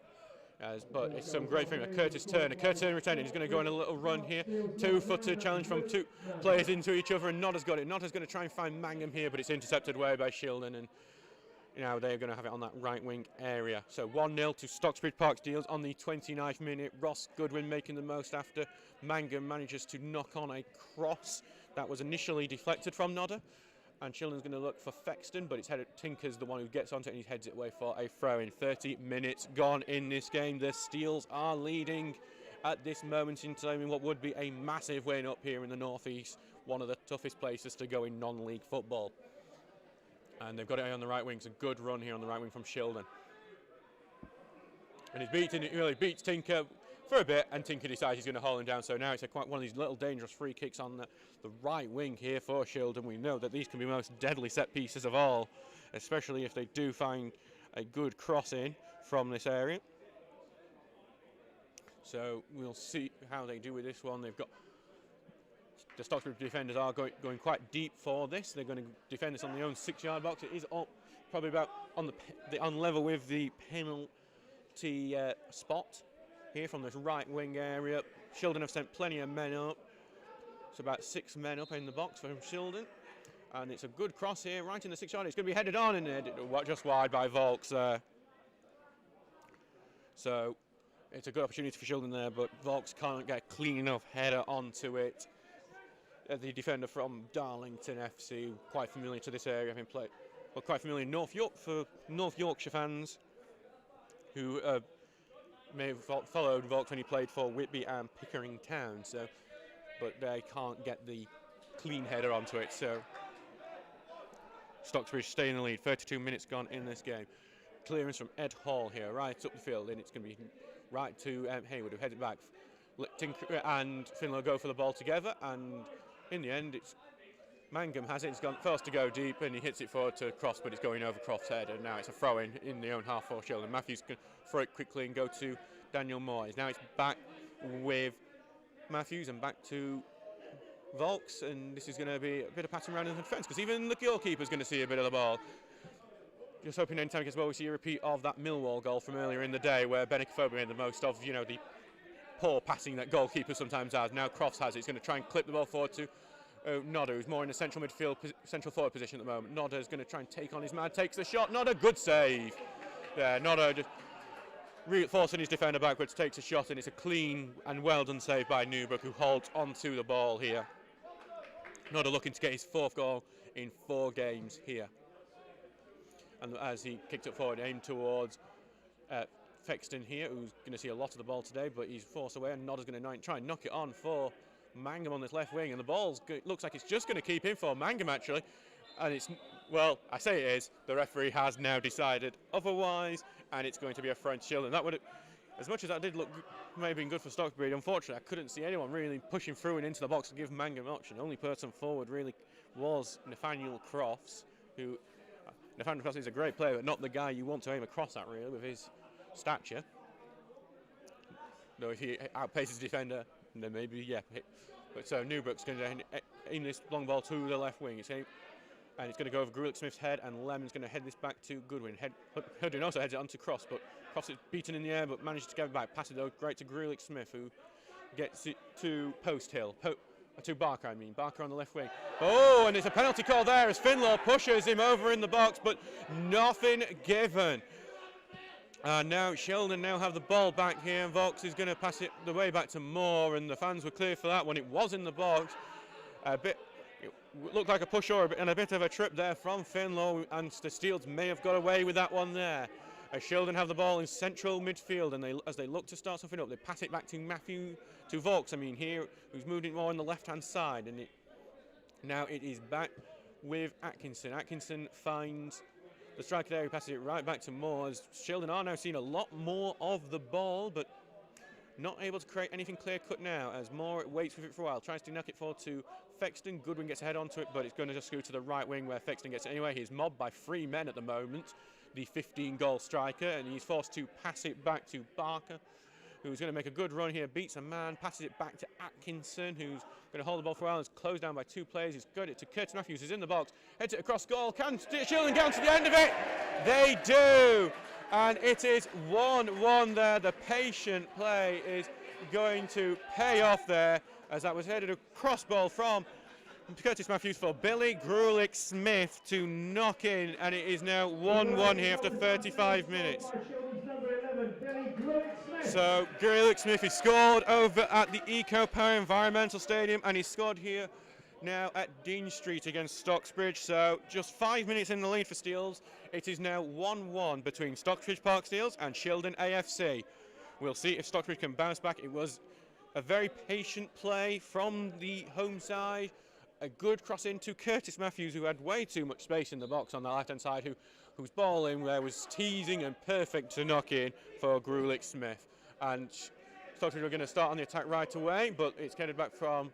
But it's some great thing. Curtis Turner retaining. He's going to go on a little run here. Two-footer challenge from two players into each other, and Nodder's got it. Nodder's going to try and find Mangum here, but it's intercepted away by Shildon, and now they're going to have it on that right wing area. So 1-0 to Stocksbridge Park Steels on the 29th minute. Ross Goodwin making the most after Mangum manages to knock on a cross that was initially deflected from Nodder. And Shildon's going to look for Fexton, but it's headed. Tinker's the one who gets onto it, and he heads it away for a throw-in. 30 minutes gone in this game. The Steels are leading at this moment in time in what would be a massive win up here in the northeast, one of the toughest places to go in non-league football. And they've got it on the right wing. It's a good run here on the right wing from Shildon. And he really beats Tinker for a bit, and Tinker decides he's going to haul him down. So now it's quite one of these little dangerous free kicks on the right wing here for Shildon. We know that these can be the most deadly set pieces of all, especially if they do find a good cross in from this area. So we'll see how they do with this one. They've got the Stocksbridge defenders are going quite deep for this. They're going to defend this on their own 6-yard box. It is up probably about on level with the penalty spot here from this right wing area. Shildon have sent plenty of men up. It's about 6 men up in the box from Shildon. And it's a good cross here, right in the 6-yard. It's going to be headed on and just wide by Volks there. So it's a good opportunity for Shildon there, but Volks can't get a clean enough header onto it. The defender from Darlington FC, quite familiar to this area, having played, well, quite familiar in North York for North Yorkshire fans who may have followed Volks when he played for Whitby and Pickering Town. So, but they can't get the clean header onto it. So Stocksbridge stay in the lead. 32 minutes gone in this game. Clearance from Ed Hall here, right up the field, and it's going to be right to Haywood, who heads it back. Tinker and Finlow go for the ball together, and in the end, it's Mangum has it. He's gone first to go deep, and he hits it forward to Cross, but it's going over Croft's head, and now it's a throw-in the own half for Shildon. Matthews can throw it quickly and go to Daniel Moyes. Now it's back with Matthews and back to Volks, and this is going to be a bit of passing around in the defence, because even the goalkeeper's going to see a bit of the ball. Just hoping anytime as well we see a repeat of that Millwall goal from earlier in the day, where Benicofobia made the most of, you know, the poor passing that goalkeeper sometimes has. Now Crofts has it. He's going to try and clip the ball forward to Nodder, who's more in the central midfield, central forward position at the moment. Nodder is going to try and take on his man, takes the shot. Nodder, good save. Yeah, Nodder just forcing his defender backwards, takes a shot, and it's a clean and well done save by Newbrook, who holds onto the ball here. Nodder looking to get his 4th goal in 4 games here. And as he kicked it forward, aimed towards Fexton here, who's going to see a lot of the ball today, but he's forced away, and Nodder's going to try and knock it on for Mangum on this left wing, and the ball's looks like it's just going to keep in for Mangum actually, and it's, well, I say it is, the referee has now decided otherwise, and it's going to be a French shield, and that would, as much as that did look may have been good for Stocksbridge, unfortunately I couldn't see anyone really pushing through and into the box to give Mangum an option. The only person forward really was Nathaniel Crofts, who Nathaniel Crofts is a great player, but not the guy you want to aim across at really with his stature. Though if he outpaces his defender, then maybe, yeah. But so Newbrook's going to aim this long ball to the left wing. And it's going to go over Grulick Smith's head, and Lemon's going to head this back to Goodwin. Hoodwin also heads it onto Cross, but Cross is beaten in the air, but manages to get it back. Pass it though great to Grulick Smith, who gets it to to Barker, I mean. Barker on the left wing. Oh, and it's a penalty call there as Finlaw pushes him over in the box, but nothing given. And now Shildon now have the ball back here, and Volks is going to pass it the way back to Moore, and the fans were clear for that when it was in the box. It looked like a push over and a bit of a trip there from Finlaw, and the Steels may have got away with that one there. As Shildon have the ball in central midfield, and as they look to start something up, they pass it back to Volks, I mean, here, who's moving more on the left-hand side, and now it is back with Atkinson. Atkinson finds the striker there, he passes it right back to Moore, as Shildon are now seeing a lot more of the ball, but not able to create anything clear-cut now, as Moore waits with it for a while, tries to knock it forward to Fexton. Goodwin gets a head onto it, but it's going to just scoot to the right wing where Fexton gets it anyway. He's mobbed by 3 men at the moment, the 15-goal striker, and he's forced to pass it back to Barker, who's going to make a good run here, beats a man, passes it back to Atkinson, who's going to hold the ball for a while. It's closed down by 2 players. He's got it to Curtis Matthews, who's in the box, heads it across goal. Can Shildon get to the end of it? They do, and it is 1-1 there. The patient play is going to pay off there, as that was headed a cross ball from Curtis Matthews for Billy Grulick Smith to knock in, and it is now 1-1 here after 35 minutes. So Grulick Smith has scored over at the Eco Power Environmental Stadium, and he scored here now at Dean Street against Stocksbridge. So just 5 minutes in the lead for Steels. It is now 1-1 between Stocksbridge Park Steels and Shildon AFC. We'll see if Stocksbridge can bounce back. It was a very patient play from the home side, a good cross into Curtis Matthews, who had way too much space in the box on the left-hand side, whose ball in there was teasing and perfect to knock in for Grulich Smith. And Stocksbridge are going to start on the attack right away, but it's headed back from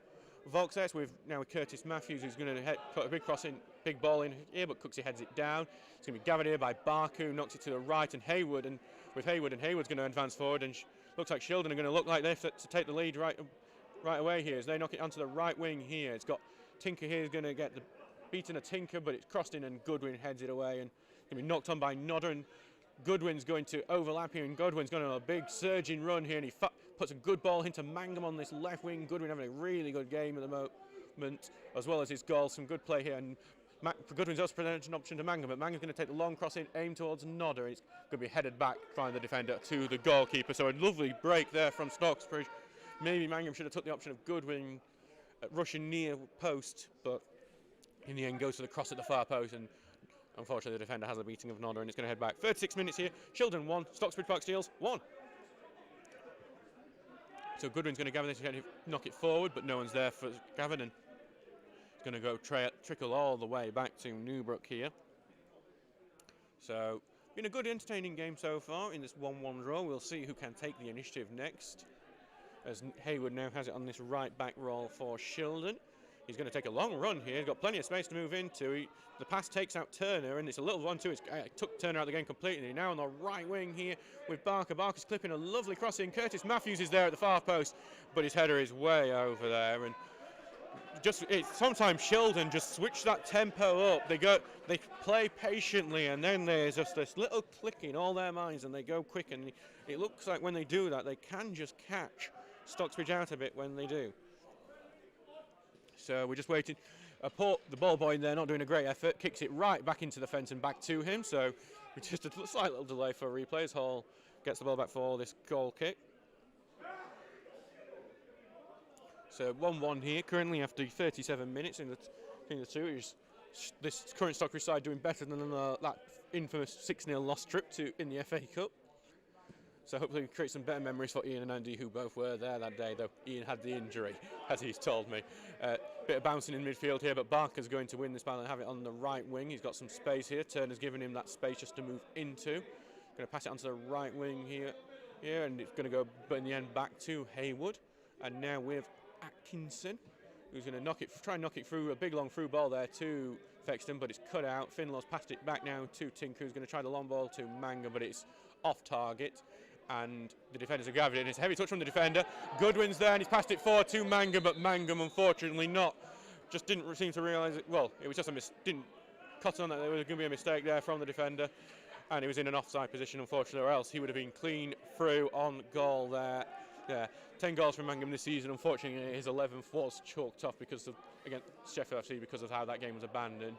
Volkswagen with Curtis Matthews, who's going to put a big cross in, big ball in here, but Cooksey heads it down. It's going to be gathered here by Barku, knocks it to the right, and Hayward's going to advance forward, and looks like Shildon are going to look like they're to take the lead right away here as they knock it onto the right wing here. It's got Tinker here, is going to get the beaten a Tinker, but it's crossed in and Goodwin heads it away, and going to be knocked on by Nodder, and Goodwin's going to overlap here, and Goodwin's going on a big surging run here, and he puts a good ball into Mangum on this left wing. Goodwin having a really good game at the moment, as well as his goal. Some good play here, and Goodwin's also presented an option to Mangum, but Mangum's going to take the long cross in, aim towards Nodder. It's going to be headed back by the defender to the goalkeeper. So a lovely break there from Stocksbridge. Maybe Mangum should have took the option of Goodwin rushing near post, but in the end goes to the cross at the far post, and unfortunately the defender has a beating of Nodder, and it's going to head back. 36 minutes here. Shildon 1, Stocksbridge Park Steels 1. So Goodwin's going to gather this and knock it forward, but no one's there for Gavin, and it's going to go trickle all the way back to Newbrook here. So, been a good entertaining game so far in this 1-1 draw. We'll see who can take the initiative next, as Hayward now has it on this right back roll for Shildon. He's going to take a long run here. He's got plenty of space to move into. The pass takes out Turner, and it's a little 1-2. It took Turner out of the game completely. Now on the right wing here with Barker. Barker's clipping a lovely cross in. Curtis Matthews is there at the far post, but his header is way over there. And sometimes Shildon just switch that tempo up. They play patiently, and then there's just this little click in all their minds, and they go quick. And it looks like when they do that, they can just catch Stocksbridge out a bit when they do. So we're just waiting. The ball boy in there not doing a great effort, kicks it right back into the fence and back to him. So just a slight little delay for replays. Hall gets the ball back for this goal kick. So 1-1 here currently after 37 minutes in the two. This current Stockbridge side doing better than that infamous 6-0 loss trip in the FA Cup. So hopefully we create some better memories for Ian and Andy, who both were there that day, though Ian had the injury, as he's told me. Bit of bouncing in midfield here, but Barker's going to win this battle and have it on the right wing. He's got some space here. Turner's given him that space just to move into. Going to pass it onto the right wing here, and it's going to go, but in the end, back to Haywood. And now with Atkinson, who's going to try and knock it through, a big long through ball there to Fexton, but it's cut out. Finlaw's passed it back now to Tinku, who's going to try the long ball to Manga, but it's off target. And the defenders have gathered it. It's a heavy touch from the defender. Goodwin's there, and he's passed it forward to Mangum, but Mangum unfortunately didn't seem to realise it. Well, it was just didn't cut on that. There was going to be a mistake there from the defender, and he was in an offside position, unfortunately, or else he would have been clean through on goal there. Yeah, 10 goals from Mangum this season. Unfortunately, his 11th was chalked off against Sheffield FC because of how that game was abandoned.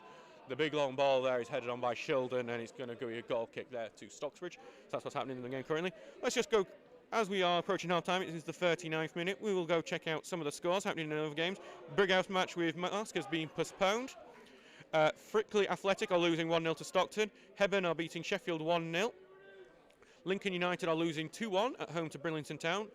The big long ball there is headed on by Shildon, and it's going to be a goal kick there to Stocksbridge. So that's what's happening in the game currently. Let's just go, as we are approaching half-time, it is the 39th minute. We will go check out some of the scores happening in other games. Brighouse match with Mask has been postponed. Frickley Athletic are losing 1-0 to Stockton. Hebburn are beating Sheffield 1-0. Lincoln United are losing 2-1 at home to Bridlington Town.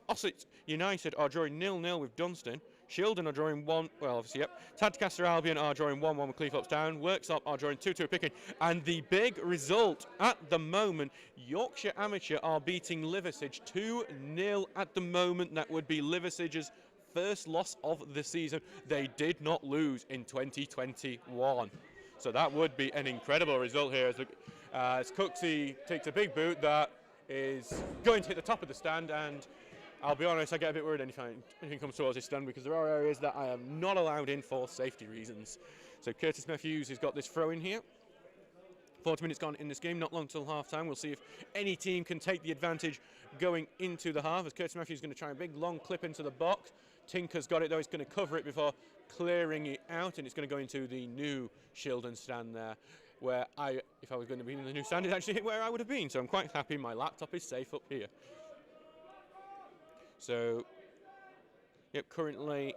Ossett United are drawing 0-0 with Dunstan. Shildon are drawing Tadcaster Albion are drawing 1-1 with Cleethorpes Town. Worksop are drawing 2-2 with Picking. And the big result at the moment, Yorkshire Amateur are beating Liversedge 2-0 at the moment. That would be Liversedge's first loss of the season. They did not lose in 2021. So that would be an incredible result here as Cooksey takes a big boot that is going to hit the top of the stand, and I'll be honest, I get a bit worried anything comes towards this stand because there are areas that I am not allowed in for safety reasons. So Curtis Matthews has got this throw in here. 40 minutes gone in this game, not long till half-time. We'll see if any team can take the advantage going into the half, as Curtis Matthews is going to try a big long clip into the box. Tinker's got it though, he's going to cover it before clearing it out, and it's going to go into the new Shildon stand there, where if I was going to be in the new stand, it's actually where I would have been. So I'm quite happy my laptop is safe up here. So, yep, currently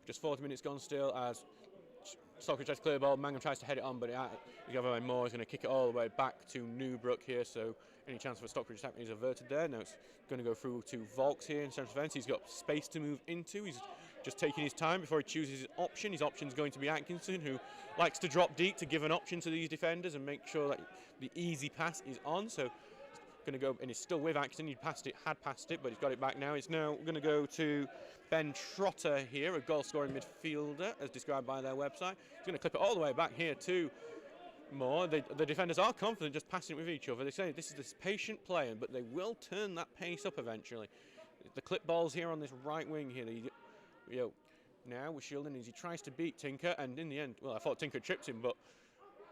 just 40 minutes gone still as Stockbridge has clear ball. Mangum tries to head it on, but the other way Moore is going to kick it all the way back to Newbrook here. So any chance for Stockbridge to happen is averted there. Now it's going to go through to Volks here in central defence. He's got space to move into. He's just taking his time before he chooses his option. His option is going to be Atkinson, who likes to drop deep to give an option to these defenders and make sure that the easy pass is on. So going to go, and he's still with Atkinson. Had passed it, but he's got it back now. It's now going to go to Ben Trotter here, a goal-scoring midfielder, as described by their website. He's going to clip it all the way back here to Moore. The defenders are confident just passing it with each other. They say this is this patient play, but they will turn that pace up eventually. The clip balls here on this right wing here. Now with Shildon as he tries to beat Tinker, and in the end, well, I thought Tinker tripped him, but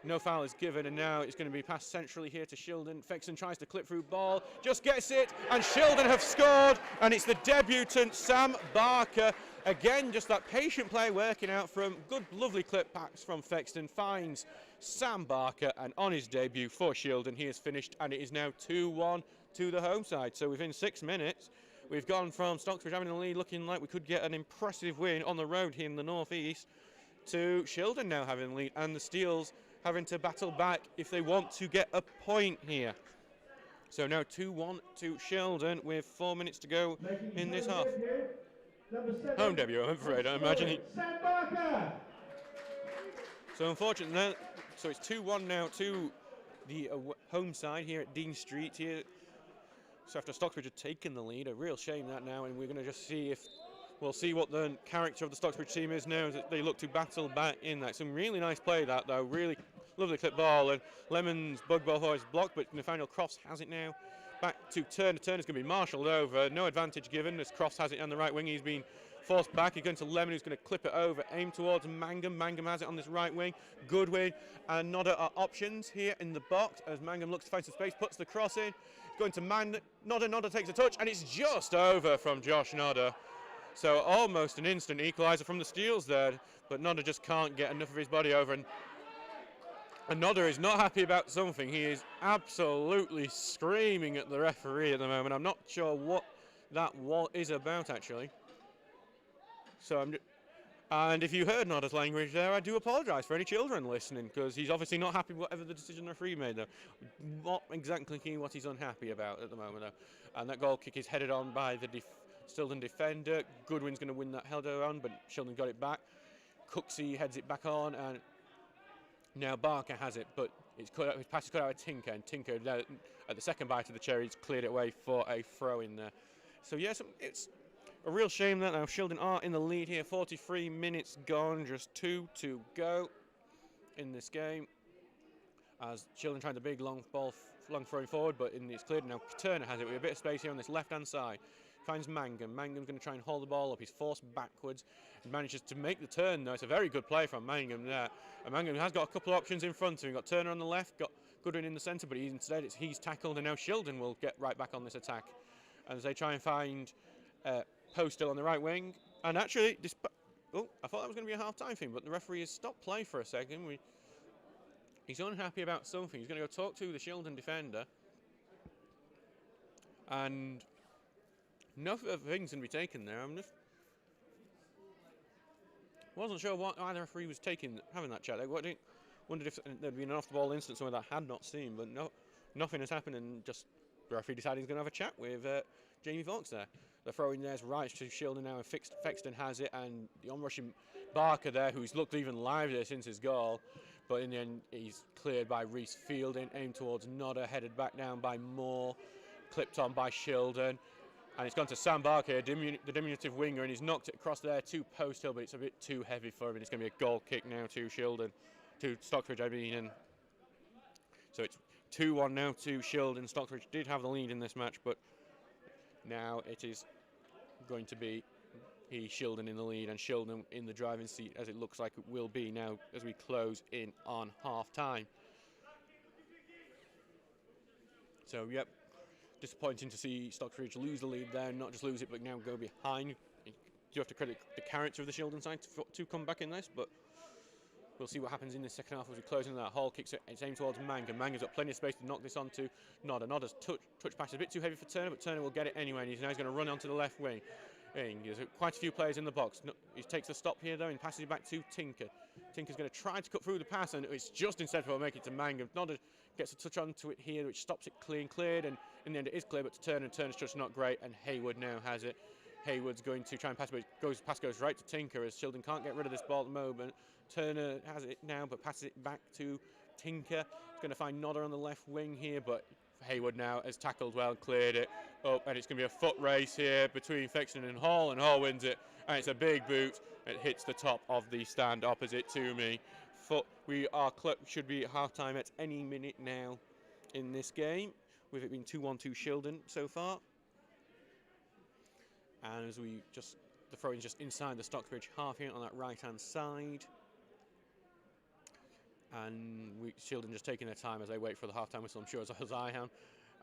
no foul is given, and now it's going to be passed centrally here to Shildon. Fexton tries to clip through ball, just gets it, and Shildon have scored, and it's the debutant Sam Barker. Again, just that patient play working out from good, lovely clip backs from Fexton, finds Sam Barker, and on his debut for Shildon, he has finished, and it is now 2-1 to the home side. So within 6 minutes, we've gone from Stocksbridge having the lead, looking like we could get an impressive win on the road here in the northeast, to Shildon now having the lead, and the Steels having to battle back if they want to get a point here. So now 2-1 to Shildon with 4 minutes to go in this half. Home debut, I'm afraid. I'm imagining. So unfortunately, so it's 2-1 now to the home side here at Dean Street here. So after Stocksbridge had taken the lead, a real shame that now, and we're going to just see if we'll see what the character of the Stocksbridge team is now as they look to battle back in that. Some really nice play that though, really lovely clip ball, and Lemon's bug ball is blocked, but Nathaniel Crofts has it now. Back to Turner. Turner's going to be marshalled over, no advantage given as Crofts has it on the right wing. He's been forced back. He's going to Lemon, who's going to clip it over, aim towards Mangum. Mangum has it on this right wing. Goodwin and Nodder are options here in the box as Mangum looks to find some space, puts the cross in. Going to Nodder. Nodder takes a touch, and it's just over from Josh Nodder. So almost an instant equaliser from the Steels there, but Nodder just can't get enough of his body over. And Nodder is not happy about something. He is absolutely screaming at the referee at the moment. I'm not sure what that is about, actually. So and if you heard Nodder's language there, I do apologise for any children listening, because he's obviously not happy with whatever the decision the referee made there. Not exactly what he's unhappy about at the moment, though. And that goal kick is headed on by the Shildon defender. Goodwin's going to win that header on, but Shildon got it back. Cooksey heads it back on, and now Barker has it, but his pass is cut out of Tinker, and Tinker at the second bite of the cherry has cleared it away for a throw in there. So yes, it's a real shame that now Shildon are in the lead here. 43 minutes gone, just 2 to go in this game. As Shildon tried the big long ball, long throwing forward, but it's cleared now. Turner has it with a bit of space here on this left-hand side. Finds Mangum. Mangum's going to try and hold the ball up. He's forced backwards and manages to make the turn, though. It's a very good play from Mangum there. And Mangum has got a couple of options in front of him. Got Turner on the left, got Goodwin in the centre, but he's tackled, and now Shildon will get right back on this attack. As they try and find Poe still on the right wing. And actually, I thought that was going to be a half-time thing, but the referee has stopped play for a second. He's unhappy about something. He's going to go talk to the Shildon defender. And enough of things can be taken there. Wasn't sure what either referee was having that chat. I wondered if there'd been an off-the-ball instance somewhere that I had not seen, but nothing has happened, and just the referee decided he's going to have a chat with Jamie Vaux there. The throw in there is right to Shildon now, and Fexton has it, and the onrushing Barker there, who's looked even livelier since his goal, but in the end he's cleared by Reese Fielding, aimed towards Nodder, headed back down by Moore, clipped on by Shildon. And it's gone to Sam Barker, the diminutive winger, and he's knocked it across there to Post Hill, but it's a bit too heavy for him, and it's going to be a goal kick now to Shildon, to Stocksbridge, I mean. And so it's 2-1 now to Shildon. Stocksbridge did have the lead in this match, but now it is going to be Shildon in the lead, and Shildon in the driving seat, as it looks like it will be now as we close in on half-time. So, yep. Disappointing to see Stocksbridge lose the lead there, not just lose it, but now go behind. You do have to credit the character of the Shildon side to come back in this, but we'll see what happens in the second half as we close into that. Hall kicks it, it's aimed towards Mangum. Mangum's got plenty of space to knock this on to Nodder. Nodder's touch pass is a bit too heavy for Turner, but Turner will get it anyway, and he's now going to run onto the left wing. There's quite a few players in the box. He takes a stop here, though, and passes it back to Tinker. Tinker's going to try to cut through the pass, and it's just instead of making it to Mangum. Nodder gets a touch onto it here, which stops it cleared, and in the end it is clear, but to Turner, and Turner's just not great, and Haywood now has it. Haywood's going to try and pass, but pass goes right to Tinker as Shildon can't get rid of this ball at the moment. Turner has it now, but passes it back to Tinker. He's going to find Nodder on the left wing here, but Haywood now has tackled well and cleared it up, and it's going to be a foot race here between Fexton and Hall wins it, and it's a big boot. It hits the top of the stand opposite to me. We should be at half-time at any minute now in this game, with it being 2-1 to Shildon so far. And as the throw-in just inside the Stocksbridge half here on that right-hand side. And Shildon just taking their time as they wait for the half-time whistle, I'm sure, as I am.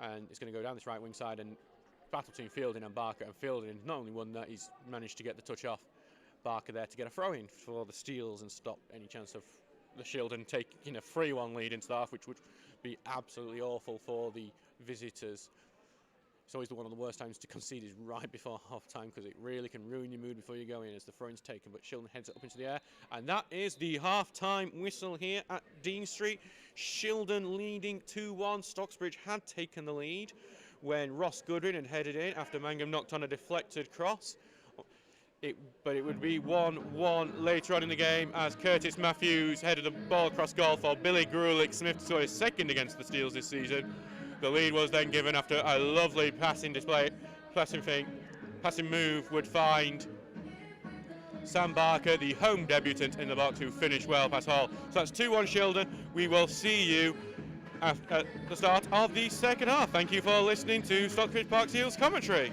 And it's going to go down this right wing side, and battle between Fielding and Barker. And Fielding not only won that, he's managed to get the touch off Barker there to get a throw-in for the Steels and stop any chance of the Shildon taking a 3-1 lead into the half, which would be absolutely awful for the visitors. It's always one of the worst times to concede is right before half-time, because it really can ruin your mood before you go in as the throw-in's taken. But Shildon heads it up into the air, and that is the half-time whistle here at Dean Street. Shildon leading 2-1. Stocksbridge had taken the lead when Ross Goodwin had headed in after Mangum knocked on a deflected cross. But it would be 1-1 later on in the game as Curtis Matthews headed the ball across goal for Billy Grulich-Smith to score his second against the Steels this season. The lead was then given after a lovely passing move would find Sam Barker, the home debutant in the box, who finished well past Hall. So that's 2-1 Shildon. We will see you at the start of the second half. Thank you for listening to Stocksbridge Park Seals commentary.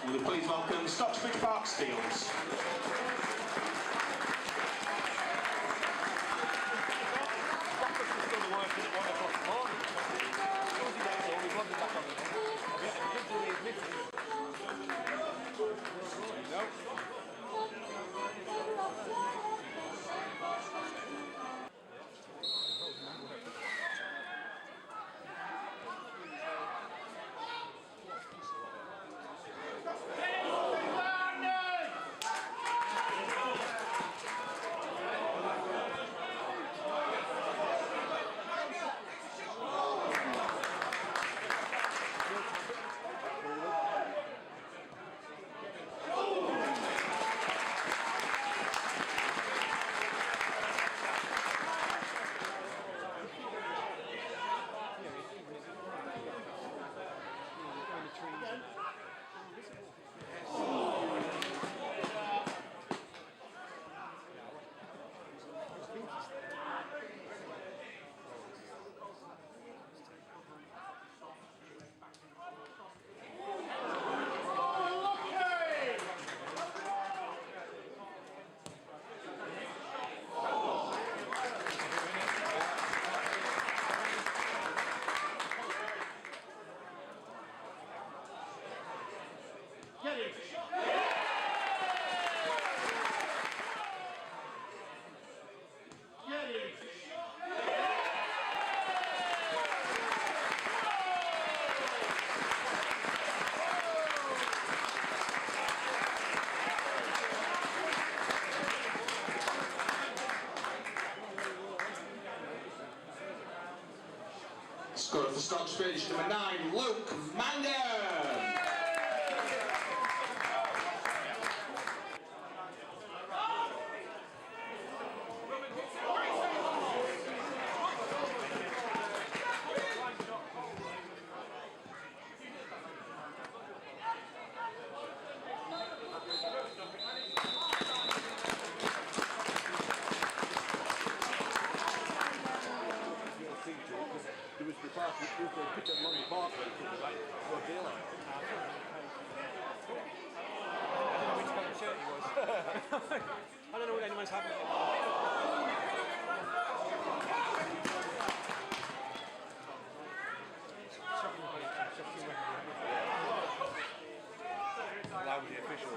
Will you please welcome Stocksbridge Park Steels. Score for Stocksbridge, number 9, Luke Mangum. I don't know what anyone's having. That was the official.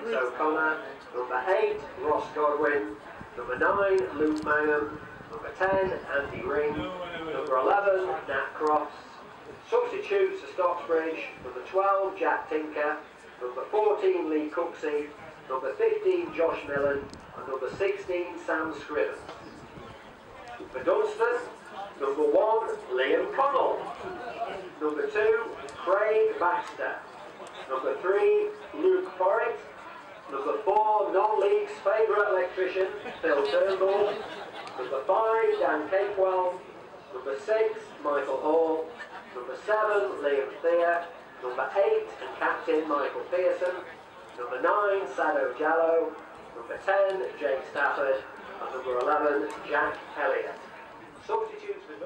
Lance O'Connor. Number 8, Ross Godwin. Number 9, Luke Mangum. Number 10, Andy Ring. Number 11, Nat Crofts. Substitutes for Stocksbridge, number 12, Jack Tinker. Number 14, Lee Cooksey. Number 15, Josh Millen. And number 16, Sam Scriven. For Dunstan, number 1, Liam Connell. Number 2, Craig Baxter. Number 3, Luke Forrett. Number 4, non-league's favourite electrician, Phil Turnbull. Number 5, Dan Capewell. Number 6, Michael Hall. Number 7, Liam Thayer. Number 8, and captain Michael Pearson. Number 9, Sado Jallo. Number 10, Jake Stafford. And number 11, Jack Elliott. Substitutes for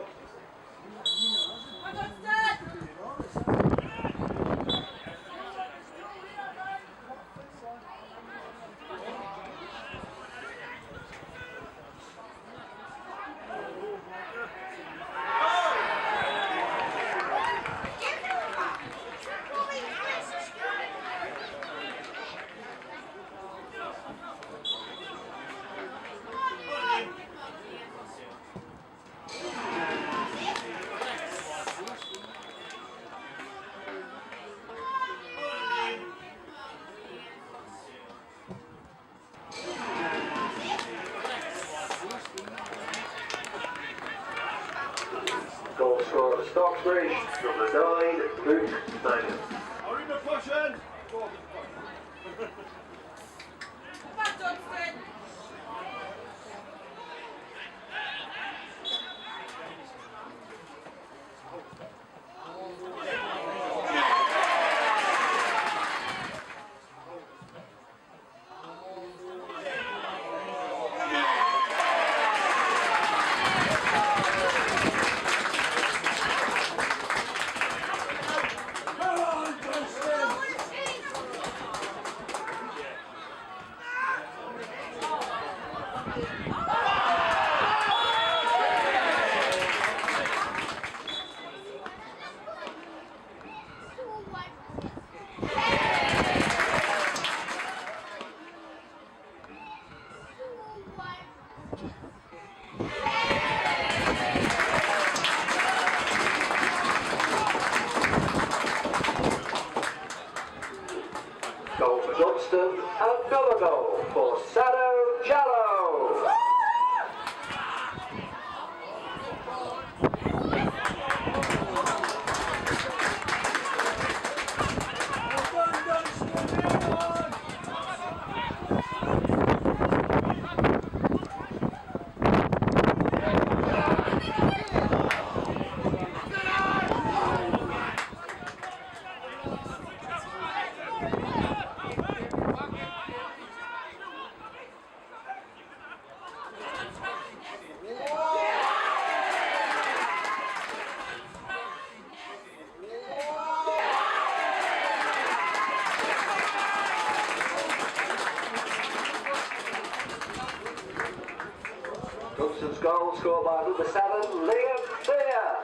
goal scorer for Stocksbridge, number 9, Luke Mangum. Goal for Dunstan, another goal for Sado Jallo. Dunstan's goal scored by number 7, Liam Thayer.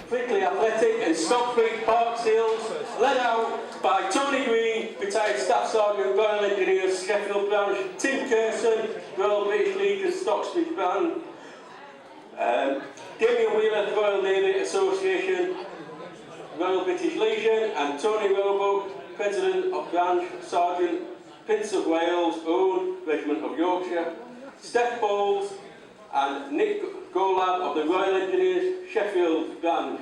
Strictly Athletic and Stocksbridge Park Seals, led out by Tony Green, retired Staff Sergeant, Royal Engineers, Sheffield Branch, Tim Curson, Royal British Legion, Stocksbridge Band, Damien Wheeler, Royal Navy Association, Royal British Legion, and Tony Roebuck, President of Branch, Sergeant, Prince of Wales, Own, Regiment of Yorkshire, Steph Bowles, and Nick Golab of the Royal Engineers, Sheffield Branch.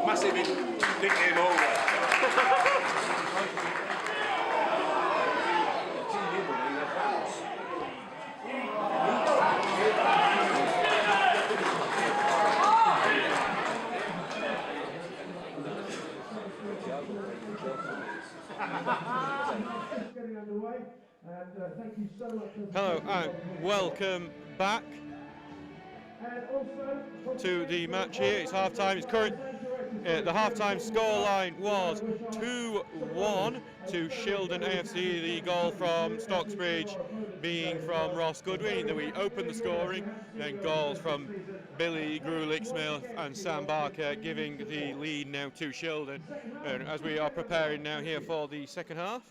Massive nickname over. Hello and welcome back to the match here. It's half time. It's current. The half-time scoreline was 2-1 to Shildon AFC. The goal from Stocksbridge being from Ross Goodwin. Then we opened the scoring. Then goals from Billy Grulich-Smith and Sam Barker giving the lead now to Shildon. And as we are preparing now here for the second half,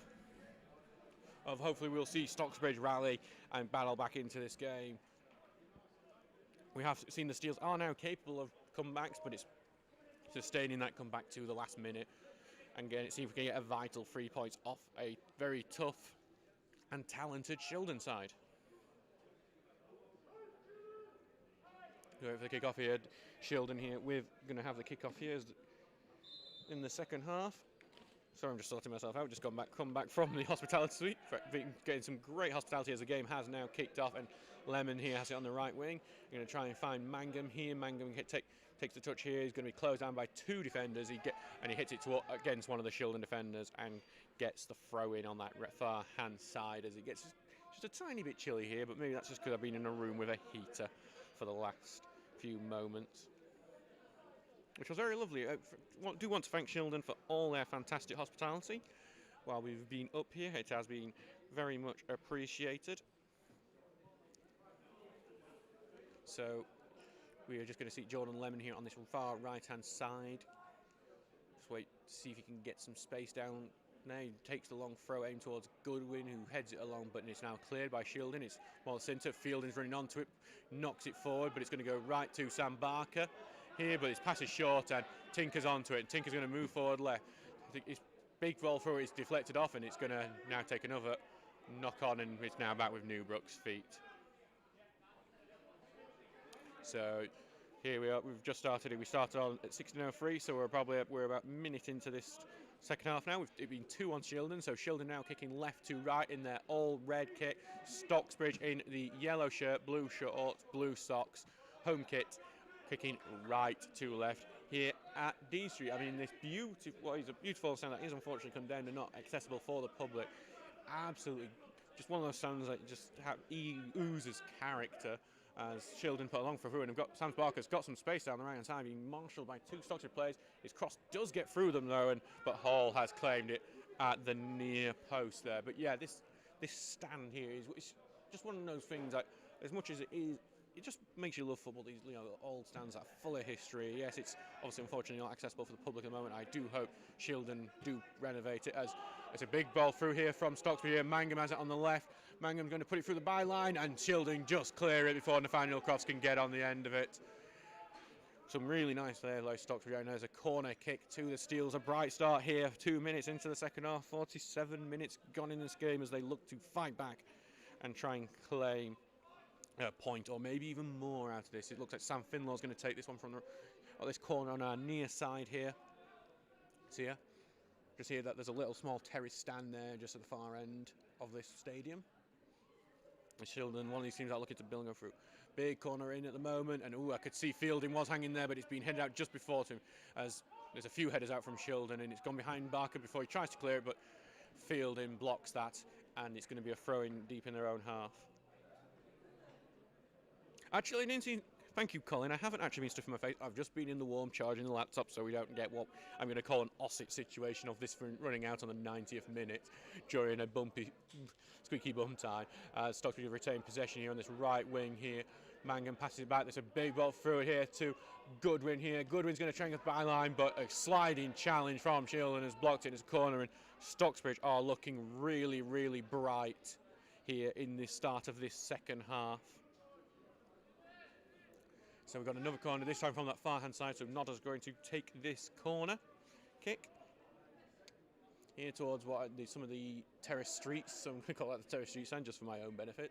of hopefully we'll see Stocksbridge rally and battle back into this game. We have seen the Steels are now capable of comebacks, but it's sustaining that comeback to the last minute and see if we can get a vital 3 points off a very tough and talented Shildon side. Going for the kick-off here. Shildon here, we're going to have the kick-off here in the second half. Sorry, I'm just sorting myself out. Just come back from the hospitality suite. Getting some great hospitality as the game has now kicked off, and Lemon here has it on the right wing. We're going to try and find Mangum here. Mangum takes the touch here. He's going to be closed down by two defenders. He hits it against one of the Shildon defenders and gets the throw in on that far hand side as it gets just a tiny bit chilly here, but maybe that's just because I've been in a room with a heater for the last few moments, which was very lovely. I do want to thank Shildon for all their fantastic hospitality while we've been up here. It has been very much appreciated. So we are just going to see Jordan Lemon here on this far right-hand side. Just wait to see if he can get some space down. Now he takes the long throw aim towards Goodwin, who heads it along, but it's now cleared by Shildon. It's more centre. Fielding's running onto it, knocks it forward, but it's going to go right to Sam Barker here, but his pass is short and Tinker's onto it, and Tinker's going to move forward left. I think his big roll through is deflected off, and it's going to now take another knock on, and it's now back with Newbrook's feet. So Here we are. We've just started it. We started on at 16:03, so we're about a minute into this second half now. It's been 2 on Shildon, so Shildon now kicking left to right in their all red kit. Stocksbridge in the yellow shirt, blue shorts, blue socks, home kit, kicking right to left here at D Street. I mean, this what is a beautiful stand that is unfortunately condemned and not accessible for the public. Absolutely, just one of those stands that just oozes character. As Shildon put along for through, and Sam Barker's got some space down the right hand side, being marshalled by 2 Stocksbridge players. His cross does get through them though, but Hall has claimed it at the near post there. But yeah, this stand here is just one of those things that, as much as it is, it just makes you love football. These old stands that are full of history. Yes, it's obviously unfortunately not accessible for the public at the moment. I do hope Shildon do renovate it, as it's a big ball through here from Stocksbridge here. Mangum has it on the left. Mangum's going to put it through the byline, and Shildon just clear it before Nathaniel Crofts can get on the end of it. Some really nice there, like Stocksbridge. And there's a corner kick to the Steels. A bright start here, 2 minutes into the second half. 47 minutes gone in this game as they look to fight back and try and claim a point or maybe even more out of this. It looks like Sam Finlaw's going to take this one from this corner on our near side here. See ya? Just hear that there's a little small terrace stand there just at the far end of this stadium. Shildon, one of these teams are looking to build go through. Big corner in at the moment, and I could see Fielding was hanging there, but it's been headed out just before to him, as there's a few headers out from Shildon, and it's gone behind Barker before he tries to clear it, but Fielding blocks that, and it's going to be a throw-in deep in their own half. Actually, I didn't see. Thank you, Colin. I haven't actually been stuffing my face. I've just been in the warm charging the laptop so we don't get what I'm going to call an Ossett situation of this running out on the 90th minute during a squeaky bum time. Stocksbridge have retained possession here on this right wing here. Mangum passes it back. There's a big ball through it here to Goodwin here. Goodwin's going to try and get the byline, but a sliding challenge from Shildon has blocked it in his corner, and Stocksbridge are looking really, really bright here in the start of this second half. So we've got another corner, this time from that far-hand side, so Nodder's going to take this corner kick here towards some of the terrace streets. So I'm going to call that the terrace street stand just for my own benefit.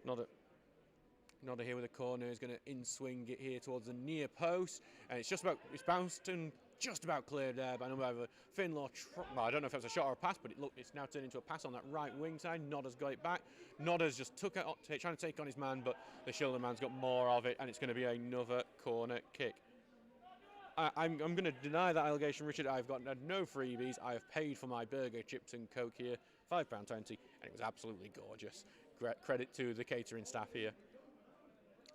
Nodder here with a corner is going to in-swing it here towards the near post, and it's bounced and just about cleared there by number of Finlaw. I don't know if that was a shot or a pass, but it's now turned into a pass on that right wing side. Nodder's got it back. Nodder's just took it, trying to take on his man, but the Shildon man's got more of it, and it's going to be another corner kick. I'm going to deny that allegation, Richard. I've got no freebies. I have paid for my burger, chips and Coke here, £5.20, and it was absolutely gorgeous. Credit to the catering staff here.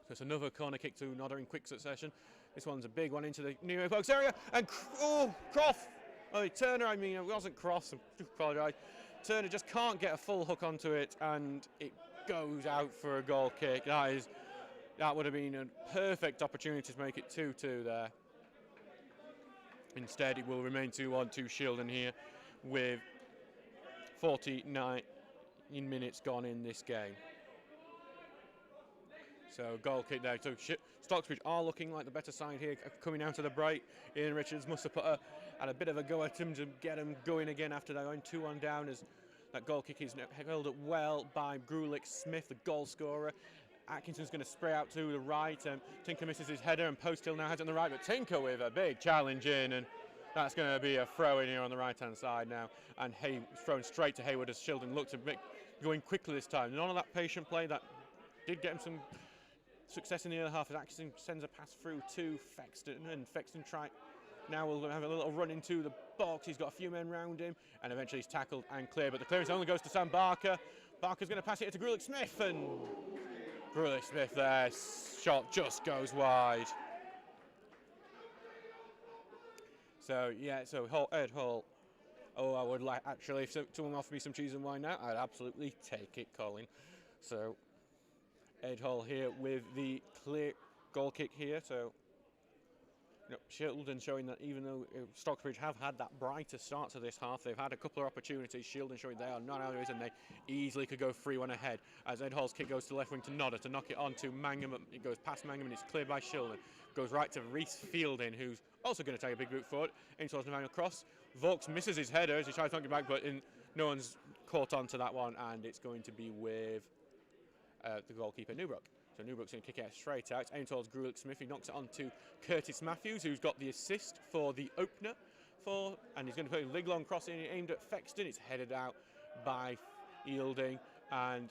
So it's another corner kick to Nodder in quick succession. This one's a big one into the near box area, and Croft! Oh, Turner, I mean, it wasn't Cross, I apologise. Turner just can't get a full hook onto it, and it goes out for a goal kick. That would have been a perfect opportunity to make it 2-2 there. Instead, it will remain 2-1 to Shildon here with 49 minutes gone in this game. So goal kick there. So Stocksbridge are looking like the better side here, coming out of the break. Ian Richards must have had a bit of a go at him to get him going again after they're going 2-1 down, as that goal kick is held up well by Grulich Smith, the goal scorer. Atkinson's going to spray out to the right. Tinker misses his header, and Posthill now has it on the right, but Tinker with a big challenge in, and that's going to be a throw in here on the right-hand side now. And thrown straight to Hayward as Shildon looked to going quickly this time. None of that patient play that did get him some success in the other half, as Atkinson sends a pass through to Fexton, and Fexton now will have a little run into the box. He's got a few men round him, and eventually he's tackled and cleared, but the clearance only goes to Sam Barker. Barker's going to pass it to Grulich Smith, and Grulich Smith there, shot just goes wide. So yeah, Ed Hall. Oh, I would like, actually, if someone offered me some cheese and wine now, I'd absolutely take it, Colin. So Ed Hall here with the clear goal kick here. So Shildon showing that even though Stocksbridge have had that brighter start to this half, they've had a couple of opportunities. Shildon showing they are not out of it, and they easily could go 3-1 ahead. As Ed Hall's kick goes to left wing to Nodder to knock it on to Mangum. It goes past Mangum and it's cleared by Shildon. Goes right to Reese Fielding, who's also going to take a big boot forward in towards Nathaniel Cross. Vaux misses his header as he tries to knock it back, but no one's caught on to that one, and it's going to be with the goalkeeper Newbrook. So Newbrook's going to kick it out straight out. It's aimed towards Grulich Smith. He knocks it on to Curtis Matthews, who's got the assist for the opener. And he's going to put a leg long cross in aimed at Fexton. It's headed out by Yielding, and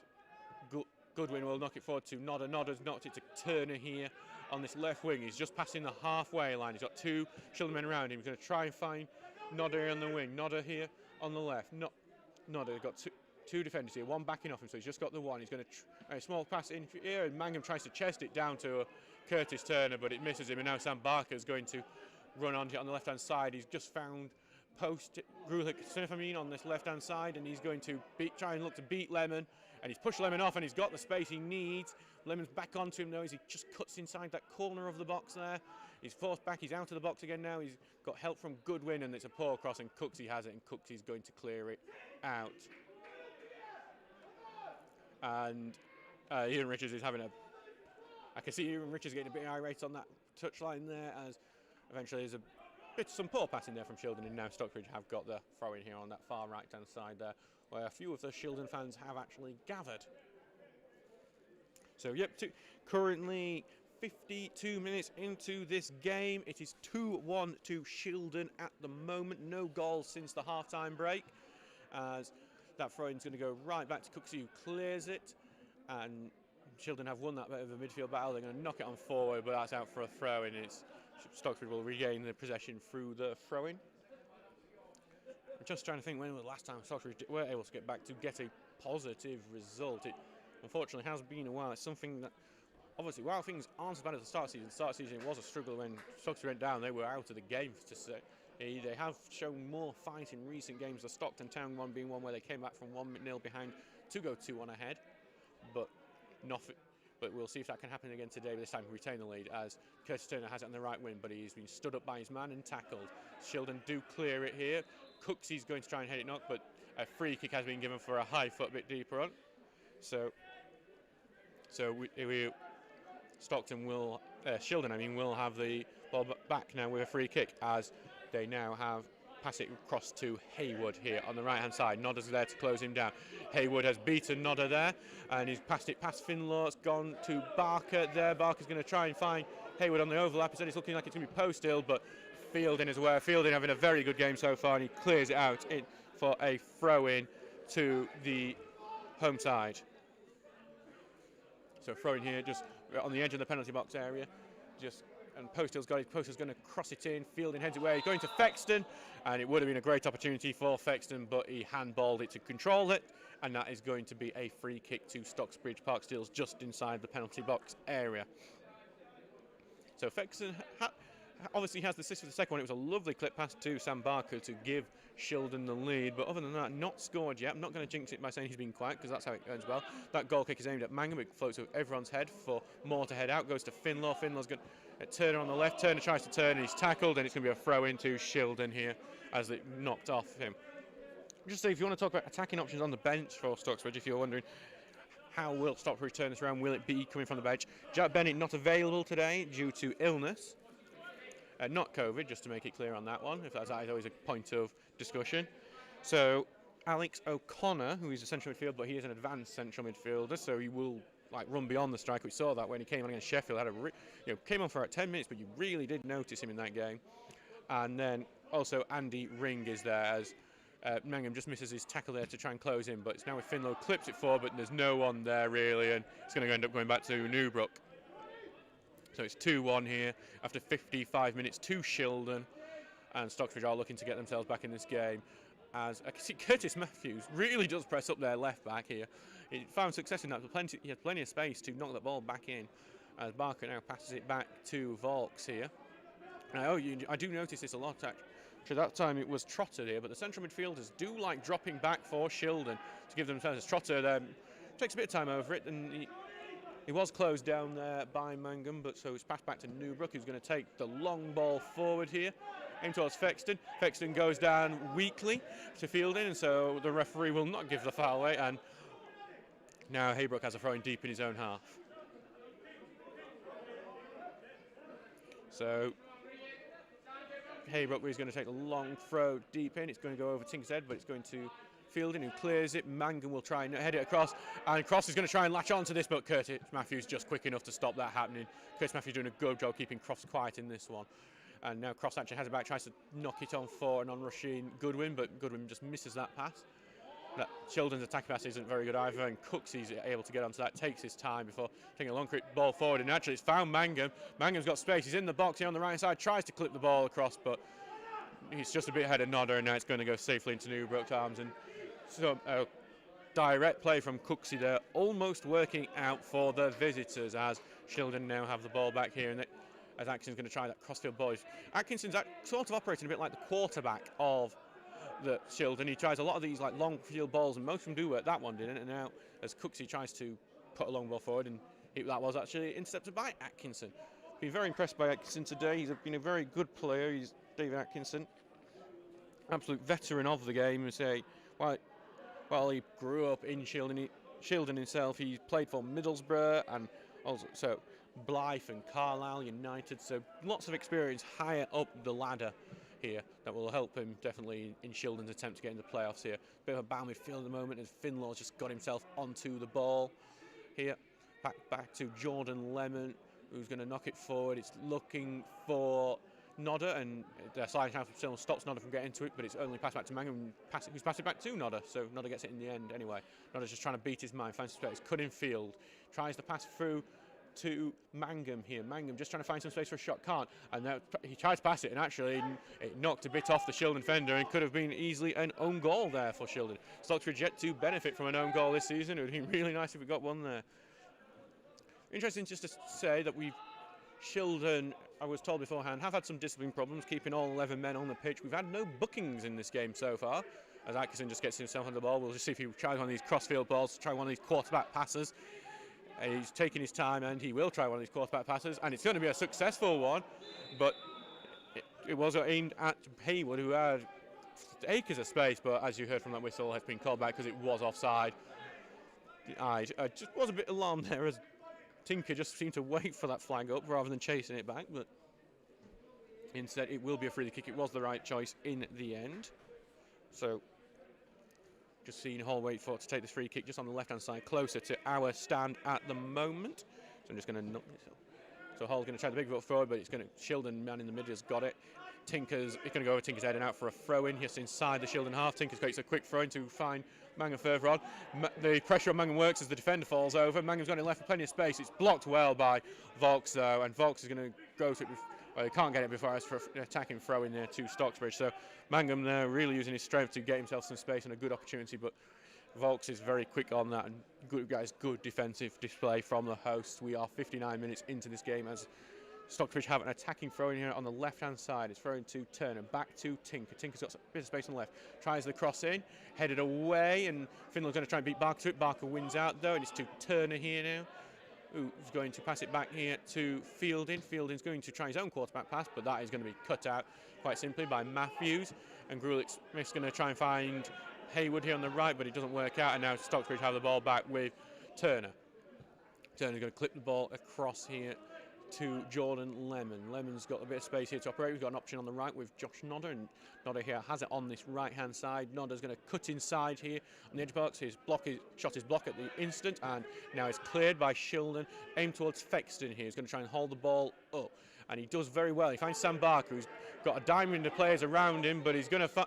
Goodwin will knock it forward to Nodder. Nodder's knocked it to Turner here on this left wing. He's just passing the halfway line. He's got two Shildon men around him. He's going to try and find Nodder on the wing. Nodder here on the left. Nodder got two defenders here, one backing off him, so he's just got the one. He's going to a small pass in here, and Mangum tries to chest it down to Curtis Turner, but it misses him, and now Sam Barker's going to run on the left-hand side. He's just found post Grulich Smith on this left-hand side, and he's going to try and look to beat Lemon, and he's pushed Lemon off, and he's got the space he needs. Lemon's back onto him though as he just cuts inside that corner of the box there. He's forced back, he's out of the box again now. He's got help from Goodwin, and it's a poor cross, and Cooksey has it, and Cooksey's going to clear it out. And Ian Richards is having I can see Ian Richards getting a bit irate on that touchline there, as eventually there's some poor passing there from Shildon, and now Stocksbridge have got the throw in here on that far right hand side there, where a few of the Shildon fans have actually gathered. So yep, currently 52 minutes into this game. It is 2-1 to Shildon at the moment. No goals since the half-time break, as that throw-in's going to go right back to Cooksey, who clears it, and Shildon have won that bit of a midfield battle. They're going to knock it on forward, but that's out for a throw-in. Stocksbridge will regain the possession through the throw-in. I'm just trying to think when was the last time Stocksbridge were able to get a positive result. It unfortunately has been a while. It's something that, obviously, while things aren't as bad as the start of season, it was a struggle when Stocksbridge went down. They were out of the game, to say. They have shown more fight in recent games, the Stockton Town one being one where they came back from 1-0 behind to go 2-1 ahead. But we'll see if that can happen again today, but this time retain the lead, as Curtis Turner has it on the right wing, but he's been stood up by his man and tackled. Shildon do clear it here. Cooksey's going to try and head it knock, but a free kick has been given for a high foot a bit deeper on. So Shildon will have the ball back now with a free kick, as they now have pass it across to Haywood here on the right hand side. Nodder's there to close him down. Haywood has beaten Nodder there, and he's passed it past Finlaw. It's gone to Barker there. Barker's going to try and find Haywood on the overlap. Instead, it's looking like it's going to be post-ill, but Fielding is aware. Fielding having a very good game so far, and he clears it out for a throw-in to the home side. So throw in here, just on the edge of the penalty box area, and Postill's got it. Postill's going to cross it in. Fielding heads away, going to Fexton, and it would have been a great opportunity for Fexton, but he handballed it to control it, and that is going to be a free kick to Stocksbridge Park Steels just inside the penalty box area. So Fexton obviously has the assist for the second one. It was a lovely clip pass to Sam Barker to give Shildon the lead, but other than that, not scored yet. I'm not going to jinx it by saying he's been quiet, because that's how it ends well. That goal kick is aimed at Mangum. It floats over everyone's head for Moore to head out. Goes to Finlaw. Finlaw's going to Turner on the left. Turner tries to turn, and he's tackled, and it's going to be a throw into Shildon here as it knocked off him. Just say, if you want to talk about attacking options on the bench for Stocksbridge, if you're wondering how will Stocksbridge turn this around, will it be coming from the bench? Jack Bennett not available today due to illness. Not COVID, just to make it clear on that one, if that is always a point of discussion. So Alex O'Connor, who is a central midfielder, but he is an advanced central midfielder, so he will run beyond the striker. We saw that when he came on against Sheffield. Came on for 10 minutes, but you really did notice him in that game. And then also Andy Ring is there, as Mangum just misses his tackle there to try and close in, but it's now with Finlow, clips it forward, but there's no one there really, and it's going to end up going back to Newbrook. So it's 2-1 here after 55 minutes to Shildon, and Stocksbridge are looking to get themselves back in this game. As I can see, Curtis Matthews really does press up their left back here. He found success in that, but he had plenty of space to knock the ball back in, as Barker now passes it back to Volks here. And I do notice this a lot actually. That time it was Trotter here, but the central midfielders do like dropping back for Shildon to give themselves. Trotter takes a bit of time over it, and he was closed down there by Mangum, but so it's passed back to Newbrook, who's going to take the long ball forward here, aimed towards Fexton. Fexton goes down weakly to Fielding, and so the referee will not give the foul away, and now Haybrook has a throw in deep in his own half. So Haybrook is going to take a long throw deep in. It's going to go over Tink's head, but it's going to Fielding, who clears it. Mangum will try and head it across, and Cross is going to try and latch onto this, but Curtis Matthews just quick enough to stop that happening. Curtis Matthews doing a good job keeping Cross quiet in this one. And now Cross actually has it back, tries to knock it on for an on-rushing Goodwin, but Goodwin just misses that pass. Shildon's attack pass isn't very good either, and Cooksy's able to get onto that, takes his time before taking a long quick ball forward, and actually it's found Mangum. Mangum's got space, he's in the box here on the right side, tries to clip the ball across, but he's just a bit ahead of Nodder, and now it's going to go safely into Newbrook's arms. And so direct play from Cooksy there, almost working out for the visitors, as Shildon now have the ball back here, and as Atkinson's going to try that crossfield ball. Atkinson's sort of operating a bit like the quarterback of the Shildon. He tries a lot of these like long field balls, and most of them do work. That one didn't, and now as Cooksy tries to put a long ball forward, and that was actually intercepted by Atkinson. Been very impressed by Atkinson today. He's been a very good player. He's David Atkinson, absolute veteran of the game. And say, while he grew up in Shildon himself, he played for Middlesbrough and also Blyth and Carlisle United. So lots of experience higher up the ladder here that will help him definitely in Shildon's attempt to get into the playoffs here. Bit of a bad midfield at the moment as Finlaw's just got himself onto the ball here. Back to Jordan Lemon, who's going to knock it forward. It's looking for Nodder, and the sliding channel still stops Nodder from getting into it, but it's only passed back to Mangum, who's passed it back to Nodder, so Nodder gets it in the end anyway. Nodder's just trying to beat his mind, finds space, cut in field, tries to pass through to Mangum here. Mangum just trying to find some space for a shot, can't, and now he tries to pass it, and actually it knocked a bit off the Shildon fender and could have been easily an own goal there for Shildon. Stocksbridge yet to benefit from an own goal this season. It would have been really nice if we got one there. Interesting just to say that Shildon, I was told beforehand, have had some discipline problems keeping all 11 men on the pitch. We've had no bookings in this game so far, as Atkinson just gets himself on the ball. We'll just see if he tries one of these crossfield balls, try one of these quarterback passes. He's taking his time, and he will try one of these quarterback passes, and it's going to be a successful one, but it was aimed at Haywood, who had acres of space, but as you heard from that whistle, has been called back because it was offside. I just was a bit alarmed there, as Tinker just seemed to wait for that flag up rather than chasing it back, but instead it will be a free kick. It was the right choice in the end. So just seeing Hall wait for it to take this free kick just on the left hand side, closer to our stand at the moment. So I'm just going to knock this up. So Hall's going to try the big foot forward, but it's going to Shildon man in the middle has got it. It's going to go over Tinker's head and out for a throw in just inside the Shildon half. Tinker's got a quick throw in to find Mangum further on. The pressure on Mangum works as the defender falls over. Mangum's got it left with plenty of space. It's blocked well by Volks though, and Volks is going to go to it. Well, he can't get it before for an attacking throw in there to Stocksbridge. So Mangum there really using his strength to get himself some space and a good opportunity, but Volks is very quick on that, and good defensive display from the host. We are 59 minutes into this game as Stocksbridge have an attacking throw in here on the left-hand side. It's thrown to Turner, back to Tinker. Tinker's got a bit of space on the left. Tries the cross in, headed away, and Finland's going to try and beat Barker to it. Barker wins out though, and it's to Turner here now, who's going to pass it back here to Fielding. Fielding's going to try his own quarterback pass, but that is going to be cut out quite simply by Matthews. And Grulich Smith's going to try and find Haywood here on the right, but it doesn't work out, and now Stocksbridge have the ball back with Turner. Turner's going to clip the ball across here to Jordan Lemon. Lemon's got a bit of space here to operate. We've got an option on the right with Josh Nodder, and Nodder here has it on this right-hand side. Nodder's going to cut inside here on the edge box. His shot is blocked at the instant, and now it's cleared by Shildon. Aimed towards Fexton here. He's going to try and hold the ball up, and he does very well. He finds Sam Barker, who's got a diamond of players around him, but he's going to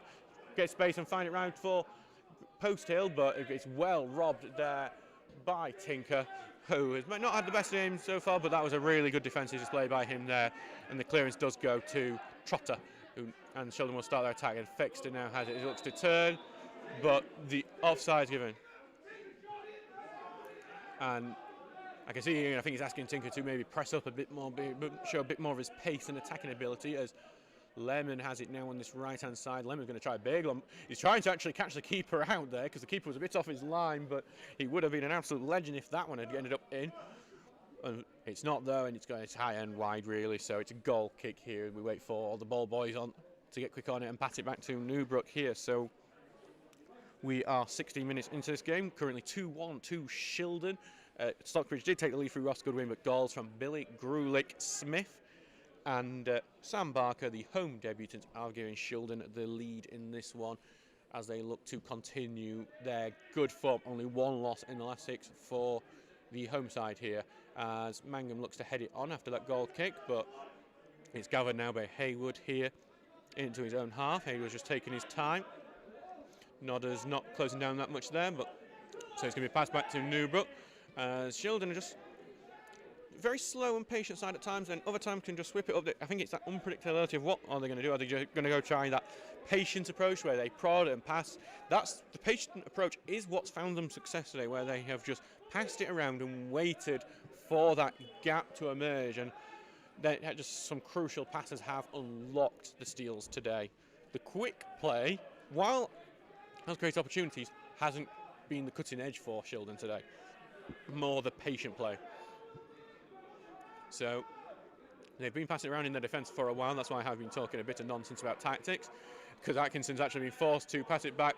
get space and find it round for Post Hill, but it's well robbed there by Tinker, who has not had the best game so far, but that was a really good defensive display by him there, and the clearance does go to Trotter, and Shildon will start their attack, and Fexton now has it. He looks to turn, but the offside's given. And I can see here, I think he's asking Tinker to maybe press up a bit more, show a bit more of his pace and attacking ability, as Lemon has it now on this right-hand side. Lemon's going to try a bagel. He's trying to actually catch the keeper out there because the keeper was a bit off his line, but he would have been an absolute legend if that one had ended up in. And it's not though, and it's high and wide really, so it's a goal kick here. We wait for all the ball boys on to get quick on it and pass it back to Newbrook here. So we are 16 minutes into this game, currently 2-1 to Shildon. Stockbridge did take the lead through Ross Goodwin, but goals from Billy Grulich Smith and Sam Barker, the home debutants, are giving Shildon the lead in this one. as they look to continue their good form. Only one loss in the last 6 for the home side here, as Mangum looks to head it on after that goal kick, but it's gathered now by Haywood here into his own half. Haywood's just taking his time. Nodder's not closing down that much there, but so it's going to be passed back to Newbrook, as Shildon are just very slow and patient side at times, and other times can just whip it up. I think it's that unpredictability of what are they going to do. Are they just going to go try that patient approach where they prod and pass? That's the patient approach is what's found them success today, where they have just passed it around and waited for that gap to emerge, and then just some crucial passes have unlocked the Steels today. The quick play, while has great opportunities, hasn't been the cutting edge for Shildon today. More the patient play. So they've been passing it around in their defence for a while. That's why I have been talking a bit of nonsense about tactics, because Atkinson's actually been forced to pass it back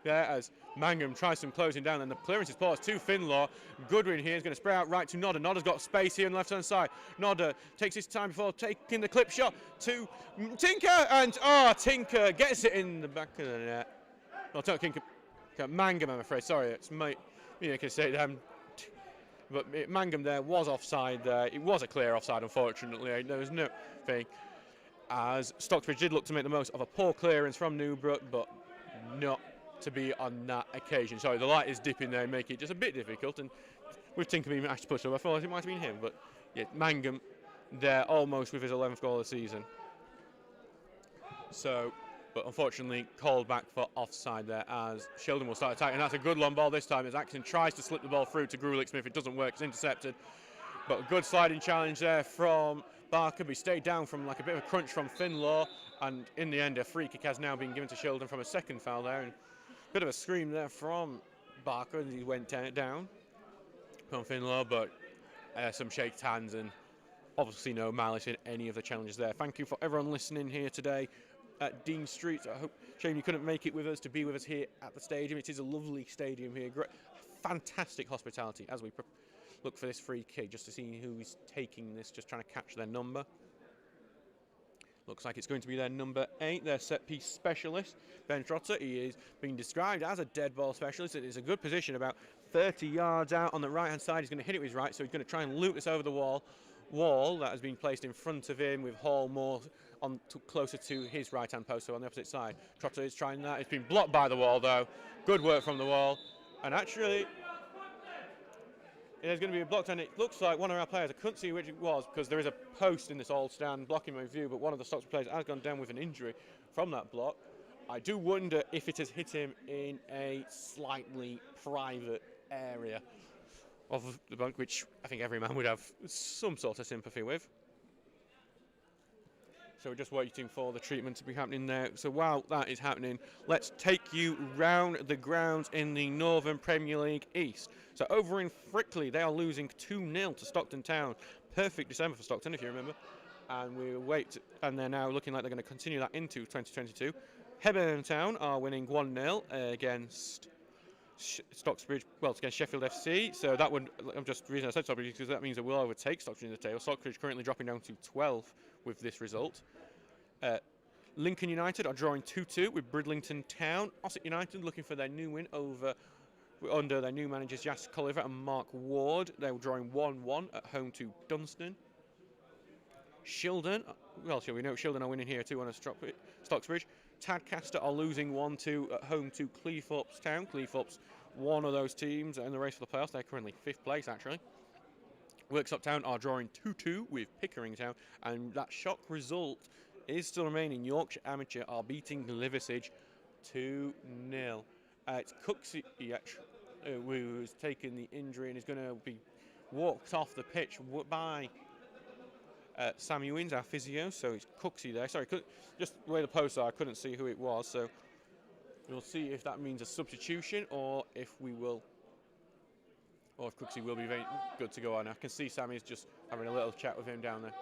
there as Mangum tries some closing down, and the clearance is paused to Finlaw. Goodwin here is going to spray out right to Nodder. Nodder's got space here on the left-hand side. Nodder takes his time before taking the clip shot to Tinker, and Tinker gets it in the back of the net. Well, Tinker, Mangum, I'm afraid. Sorry, it's me. You can say that. But Mangum there was offside there. It was a clear offside, unfortunately. There was no thing. As Stocksbridge did look to make the most of a poor clearance from Newbrook, but not to be on that occasion. Sorry, the light is dipping there and making it just a bit difficult. And with Tinker being actually pushed over, I thought it might have been him. But yeah, Mangum there almost with his 11th goal of the season. So, but unfortunately called back for offside there, as Shildon will start attacking. That's a good long ball this time as Atkinson tries to slip the ball through to Grulich Smith. It doesn't work, it's intercepted. But a good sliding challenge there from Barker. He stayed down from like a bit of a crunch from Finlaw, and in the end a free kick has now been given to Shildon from a second foul there. And a bit of a scream there from Barker as he went down from Finlaw, but some shaked hands and obviously no malice in any of the challenges there. Thank you for everyone listening here today at Dean Street. I hope, shame you couldn't make it with us to be with us here at the stadium. It is a lovely stadium here. Great, fantastic hospitality as we look for this free kick, just to see who's taking this, just trying to catch their number. Looks like it's going to be their number 8, their set-piece specialist, Ben Trotter. He is being described as a dead ball specialist. It is a good position, about 30 yards out on the right-hand side. He's going to hit it with his right, so he's going to try and loop this over the wall that has been placed in front of him, with Hall more on closer to his right-hand post, so on the opposite side. Trotter is trying that. It's been blocked by the wall, though. Good work from the wall. And actually, it is going to be blocked, and it looks like one of our players, I couldn't see which it was because there is a post in this old stand blocking my view, but one of the Stocksbridge players has gone down with an injury from that block. I do wonder if it has hit him in a slightly private area of the bank, which I think every man would have some sort of sympathy with. So we're just waiting for the treatment to be happening there. So while that is happening, let's take you round the grounds in the Northern Premier League East. So over in Frickley, they are losing 2-0 to Stockton Town. Perfect December for Stockton, if you remember. And we wait, and they're now looking like they're going to continue that into 2022. Hebburn Town are winning 1-0 against Stocksbridge, well, it's against Sheffield FC. So that would, I'm just the reason I said Stocksbridge because that means they will overtake Stocksbridge in the table. Stocksbridge currently dropping down to 12 with this result. Lincoln United are drawing 2-2 with Bridlington Town. Ossett United looking for their new win under their new managers Jas Colliver and Mark Ward. They were drawing 1-1 at home to Dunstan. Shildon, well, shall we know Shildon are winning here 2-1 at Stocksbridge. Tadcaster are losing 1-2 at home to Cleethorpes Town. Cleethorpes, one of those teams in the race for the playoffs. They're currently 5th place, actually. Worksop Town are drawing 2-2 with Pickering Town, and that shock result is still remaining. Yorkshire Amateur are beating Liversidge 2-0. It's Cooksey who has taken the injury and is going to be walked off the pitch by Sam Ewins, our physio. So it's Cooksey there. Sorry, just the way the posts are, I couldn't see who it was. So we'll see if that means a substitution or if Cooksey will be very good to go on. I can see Sammy's just having a little chat with him down there.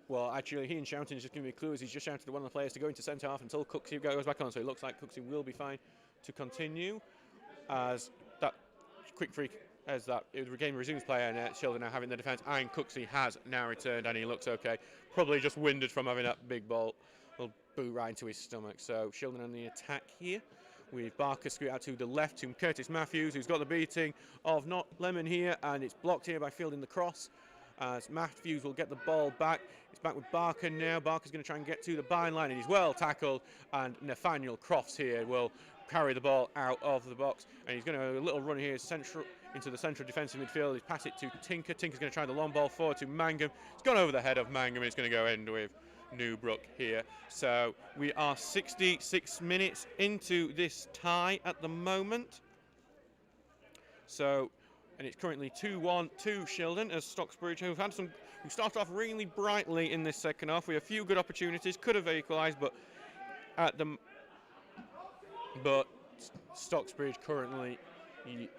Well, actually, he and Shoughton is just giving me a clue as he's just shouted to one of the players to go into centre half until Cooksey goes back on. So it looks like Cooksey will be fine to continue as that quick free, as that game resumes play, and Shildon now having the defence, and Cooksey has now returned and he looks okay. Probably just winded from having that big ball. Well, boot right into his stomach. So Shildon on the attack here, with Barker screwed out to the left to Curtis Matthews, who's got the beating of not Lemon here, and it's blocked here by fielding the cross. As Matthews will get the ball back. It's back with Barker now. Barker's going to try and get to the byline, and he's well tackled. And Nathaniel Crofts here will carry the ball out of the box, and he's going to a little run here central into the central defensive midfield. He's passed it to Tinker. Tinker's going to try the long ball forward to Mangum. It's gone over the head of Mangum, and it's going to go end with Newbrook here. So we are 66 minutes into this tie at the moment. So, and it's currently 2-1 to Shildon, as Stocksbridge, who started off really brightly in this second half. We had a few good opportunities, could have equalised, but Stocksbridge currently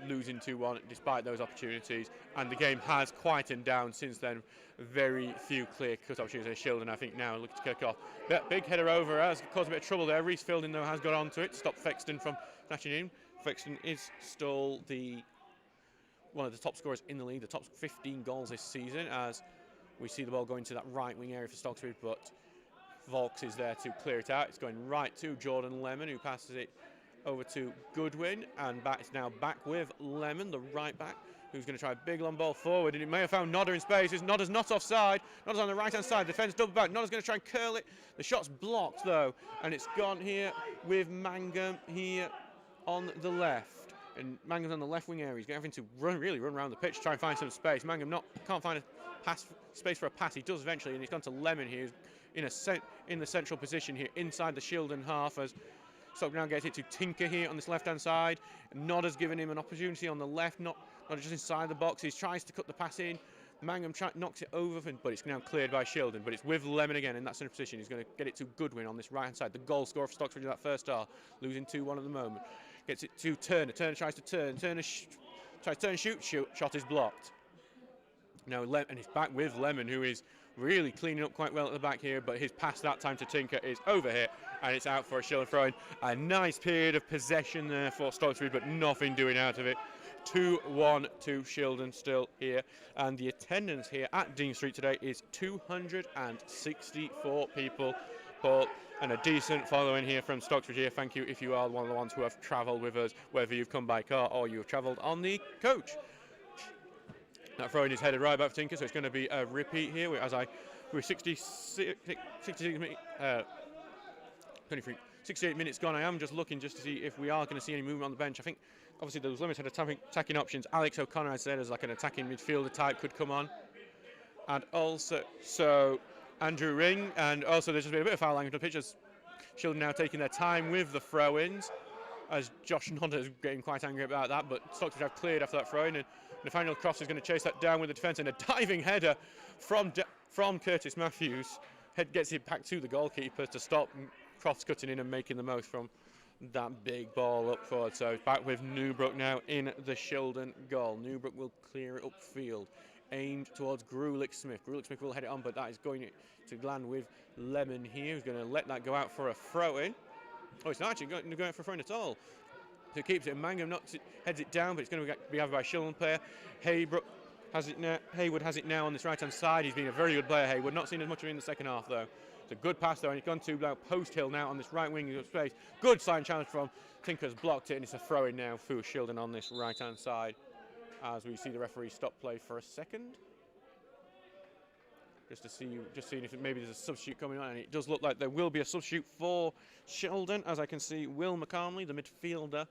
losing 2-1 despite those opportunities, and the game has quietened down since then. Very few clear-cut opportunities. Shildon, I think, now looking to kick off. That big header over has caused a bit of trouble there. Reese Fielding, though, has got onto it, stopped Fexton from snatching in. Fexton is still one of the top scorers in the league, the top 15 goals this season, as we see the ball going to that right wing area for Stocksbridge, but Volks is there to clear it out. It's going right to Jordan Lemon, who passes it over to Goodwin, and it's now back with Lemon, the right back, who's going to try a big long ball forward, and it may have found Nodder in space. Nodder's not offside. Nodder's on the right hand side. Defence double back. Nodder's going to try and curl it. The shot's blocked though, and it's gone here with Mangum here on the left. And Mangum's on the left wing area. He's having to really run around the pitch to try and find some space. Mangum can't find a space for a pass. He does eventually, and he's gone to Lemon here, who's in the central position here inside the Shildon half, as Stock now gets it to Tinker here on this left-hand side. Nodder's given him an opportunity on the left, not just inside the box. He tries to cut the pass in. Mangum knocks it over, but it's now cleared by Shildon. But it's with Lemon again in that central position. He's going to get it to Goodwin on this right-hand side. The goal scorer for Stocksbridge in that first half, losing 2-1 at the moment. Gets it to Turner. Turner tries to turn. Turner tries to turn, shoot. Shot is blocked. Now, and it's back with Lemon, who is really cleaning up quite well at the back here, but his pass that time to Tinker is overhit, and it's out for a Shildon throw-in. A nice period of possession there for Stocksbridge, but nothing doing out of it. 2-1 to Shildon still here, and the attendance here at Dean Street today is 264 people, Paul, and a decent following here from Stocksbridge here. Thank you if you are one of the ones who have travelled with us, whether you've come by car or you've travelled on the coach. That throw-in is headed right back for Tinker, so it's going to be a repeat here. We're 68 minutes gone. I am just looking just to see if we are going to see any movement on the bench. I think obviously those limited attacking options. Alex O'Connor, I said, as like an attacking midfielder type, could come on, and also Andrew Ring, and also there's just been a bit of foul language on the pitch as Shildon now taking their time with the throw-ins, as Josh Nodder is getting quite angry about that, but Stocksbridge have cleared after that throw-in, and Nathaniel Crofts is going to chase that down with the defence, and a diving header from Curtis Matthews gets it back to the goalkeeper to stop Crofts cutting in and making the most from that big ball up forward. So it's back with Newbrook now in the Shildon goal. Newbrook will clear it upfield, aimed towards Grulich Smith. Grulich Smith will head it on, but that is going to land with Lemon here, who's going to let that go out for a throw-in. Oh, it's not actually going out for a throw-in at all. So it keeps it, and Mangum heads it down, but it's going to be gathered by a Shildon player. Haywood has it now on this right-hand side. He's been a very good player, Haywood. Not seen as much of him in the second half, though. It's a good pass, though, and he's gone to Post Hill now on this right wing of space. Good sign challenge from Tinker's blocked it, and it's a throw-in now for Shildon on this right-hand side, as we see the referee stop play for a second. Just seeing if maybe there's a substitute coming on, and it does look like there will be a substitute for Shildon, as I can see Will McCarmley, the midfielder,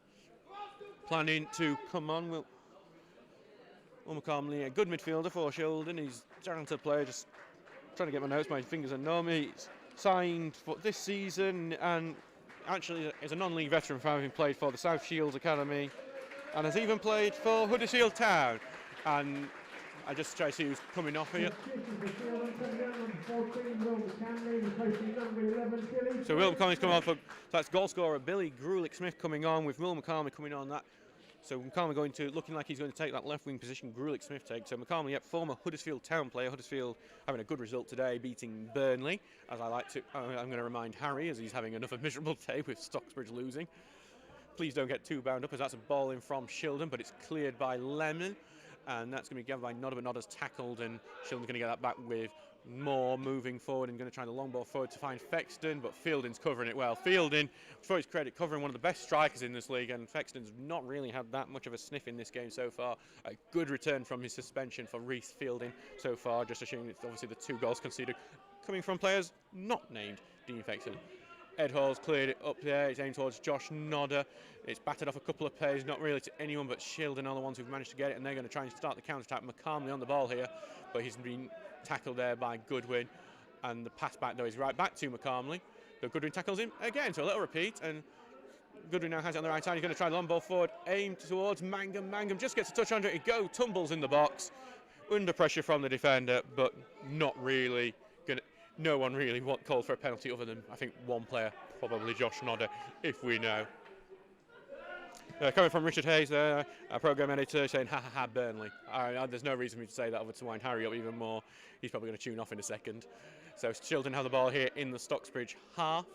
planning to come on. Will McCarmley, a good midfielder for Shildon. He's a talented player. Just trying to get my notes, my fingers are numb. He's signed for this season, and actually is a non-league veteran for having played for the South Shields Academy, and has even played for Huddersfield Town. And I just try to see who's coming off here. So Will McCarmley's coming on for, so that's goal scorer Billy Grulich Smith coming on, with Will McCarmley coming on that. So McCarmley looking like he's going to take that left wing position Grulich Smith takes. So McCarmley, yep, former Huddersfield Town player. Huddersfield having a good result today, beating Burnley, as I'm going to remind Harry, as he's having another miserable day with Stocksbridge losing. Please don't get too bound up, as that's a ball in from Shildon, but it's cleared by Lemon. And that's going to be gathered by Nodder, but Nodder's tackled, and Shildon's going to get that back with more moving forward and going to try the long ball forward to find Fexton, but Fielding's covering it well. Fielding, for his credit, covering one of the best strikers in this league, and Fexton's not really had that much of a sniff in this game so far. A good return from his suspension for Reece Fielding so far, just assuming it's obviously the 2 goals conceded coming from players not named Dean Fexton. Ed Hall's cleared it up there, it's aimed towards Josh Nodder. It's battered off a couple of players, not really to anyone but Shildon are the ones who've managed to get it, and they're going to try and start the counter-attack. McCarmley on the ball here, but he's been tackled there by Goodwin, and the pass back though is right back to McCarmley. But Goodwin tackles him again, so a little repeat, and Goodwin now has it on the right side. He's going to try the long ball forward, aimed towards Mangum. Mangum just gets a touch under it, tumbles in the box, under pressure from the defender, but not really going to. No one really called for a penalty other than, I think, one player, probably Josh Nodder, if we know. Coming from Richard Hayes there, our programme editor, saying, ha ha ha, Burnley. There's no reason for me to say that other to wind Harry up even more. He's probably going to tune off in a second. So Shildon have the ball here in the Stocksbridge half,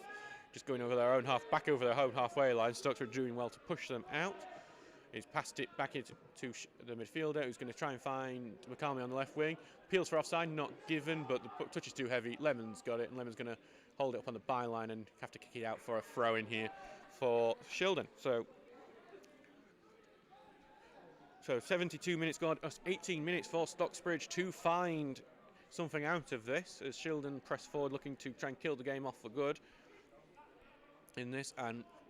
just going over their own half, back over their home halfway line. Stocksbridge doing well to push them out. He's passed it back into the midfielder, who's going to try and find McCarmley on the left wing. Appeals for offside, not given, but the touch is too heavy. Lemon's got it, and Lemon's going to hold it up on the byline and have to kick it out for a throw in here for Shildon. So 72 minutes gone, 18 minutes for Stocksbridge to find something out of this, as Shildon press forward looking to try and kill the game off for good in this,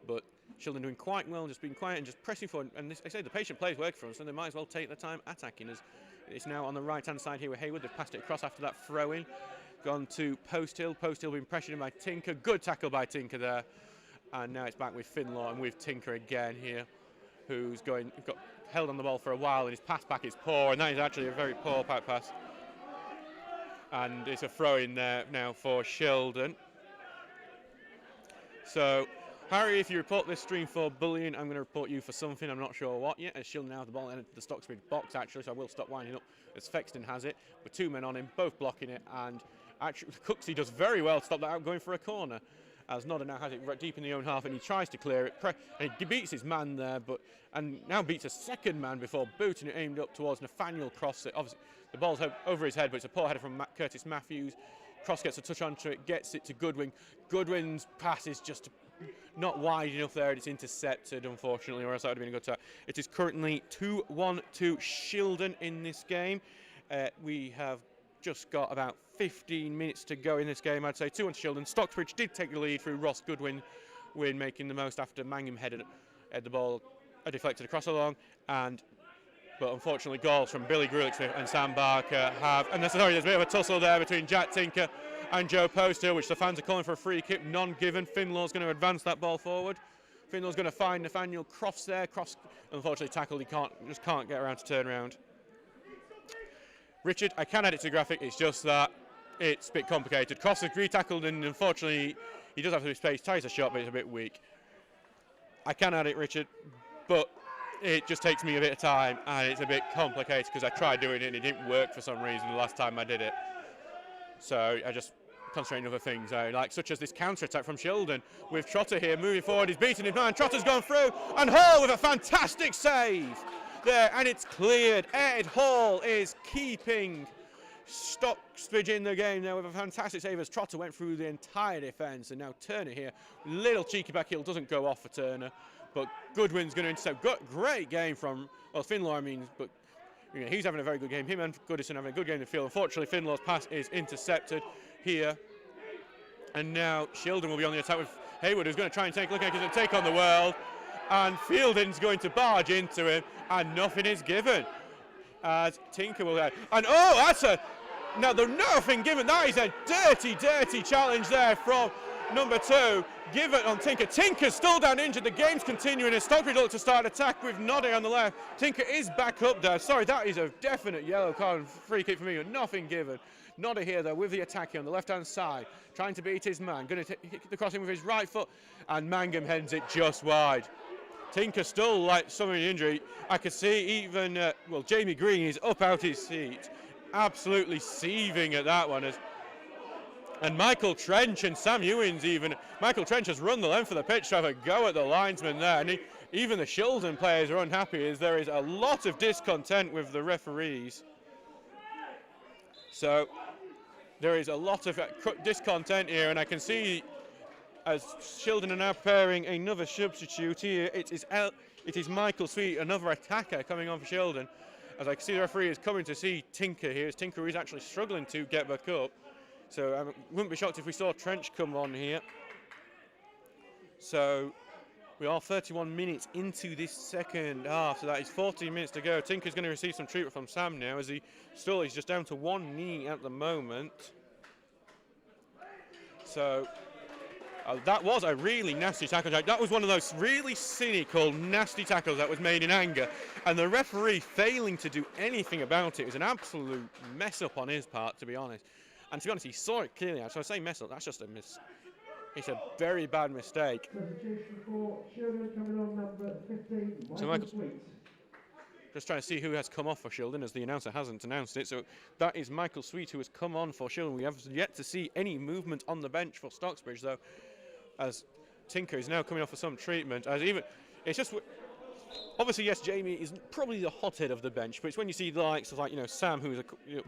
but Shildon doing quite well, just being quiet and just pressing forward. And I say the patient plays work for them, so they might as well take their time attacking. As it's now on the right-hand side here with Hayward. They've passed it across after that throw-in. Gone to Posthill. Posthill being pressured in by Tinker. Good tackle by Tinker there. And now it's back with Finlaw and with Tinker again here, who's got held on the ball for a while, and his pass back is poor, and that is actually a very poor back pass. And it's a throw-in there now for Shildon. So, Harry, if you report this stream for bullying, I'm going to report you for something. I'm not sure what yet, as Shildon now have the ball in the Stocksbridge box, actually, so I will stop winding up as Fexton has it. With 2 men on him, both blocking it, and actually Cooksey does very well to stop that out going for a corner, as Nodder now has it right deep in the own half, and he tries to clear it, and he beats his man there, and now beats a second man before booting it aimed up towards Nathaniel Cross. Obviously, the ball's over his head, but it's a poor header from Curtis Matthews. Cross gets a touch onto it, gets it to Goodwin. Goodwin's pass is just not wide enough there, it's intercepted, unfortunately, or else that would have been a good start. It is currently 2-1 to Shildon in this game. We have just got about 15 minutes to go in this game, I'd say. 2-1 to Shildon. Stocksbridge did take the lead through Ross Goodwin making the most after Mangum headed the ball, deflected across along, but unfortunately goals from Billy Grulich and Sam Barker there's a bit of a tussle there between Jack Tinker and Joe Posthill, which the fans are calling for a free kick, none given. Finlaw's going to advance that ball forward. Finlaw's going to find Nathaniel Crofts there. Crofts, unfortunately tackled, he just can't get around to turn around. Richard, I can add it to the graphic, it's just that it's a bit complicated. Crofts is re-tackled, and unfortunately he does have to space, tries a shot, but it's a bit weak. I can add it, Richard, but it just takes me a bit of time, and it's a bit complicated because I tried doing it and it didn't work for some reason the last time I did it. So I just concentrate on other things, such as this counter-attack from Shildon with Trotter here moving forward. He's beating his man. Trotter's gone through, and Hall with a fantastic save there, and it's cleared. Ed Hall is keeping Stocksbridge in the game now with a fantastic save as Trotter went through the entire defence, and now Turner here, little cheeky back heel, doesn't go off for Turner, but Goodwin's going to intercept. Great game from Finlaw, but he's having a very good game. Him and Goodison having a good game in the field. Unfortunately, Finlaw's pass is intercepted here. And now Shildon will be on the attack with Hayward, who's going to try and take on the world. And Fielding's going to barge into him, and nothing is given. As Tinker will go. And now there's nothing given. That is a dirty, dirty challenge there from number 2. Give it on Tinker. Tinker's still down injured. The game's continuing as Stockbridge look to start attack with Noddy on the left. Tinker is back up there. Sorry, that is a definite yellow card and free kick for me. Nothing given. Noddy here though with the attack here on the left-hand side, trying to beat his man. Going to hit the crossing with his right foot, and Mangum heads it just wide. Tinker still like some of the injury. I could see even Jamie Green is up out his seat, absolutely seething at that one. And Michael Trench and Sam Ewins even. Michael Trench has run the length of the pitch to have a go at the linesman there. And even the Shildon players are unhappy as there is a lot of discontent with the referees. So there is a lot of discontent here, and I can see as Shildon are now preparing another substitute here. It is Michael Sweet, another attacker coming on for Shildon. As I can see, the referee is coming to see Tinker here, as Tinker is actually struggling to get back up. So I wouldn't be shocked if we saw Trench come on here. So we are 31 minutes into this second half, so that is 14 minutes to go. Tinker's going to receive some treatment from Sam now, as he still is just down to one knee at the moment. So that was a really nasty tackle. That was one of those really cynical, nasty tackles that was made in anger. And the referee failing to do anything about it was an absolute mess up on his part, to be honest. And to be honest, he saw it clearly. So I say mess up, that's just a it's a very bad mistake. So Michael, just trying to see who has come off for Shildon, as the announcer hasn't announced it. So that is Michael Sweet, who has come on for Shildon. We have yet to see any movement on the bench for Stocksbridge, though, as Tinker is now coming off for some treatment. It's just, obviously, yes, Jamie is probably the hothead of the bench, but it's when you see the likes of, like, Sam, who's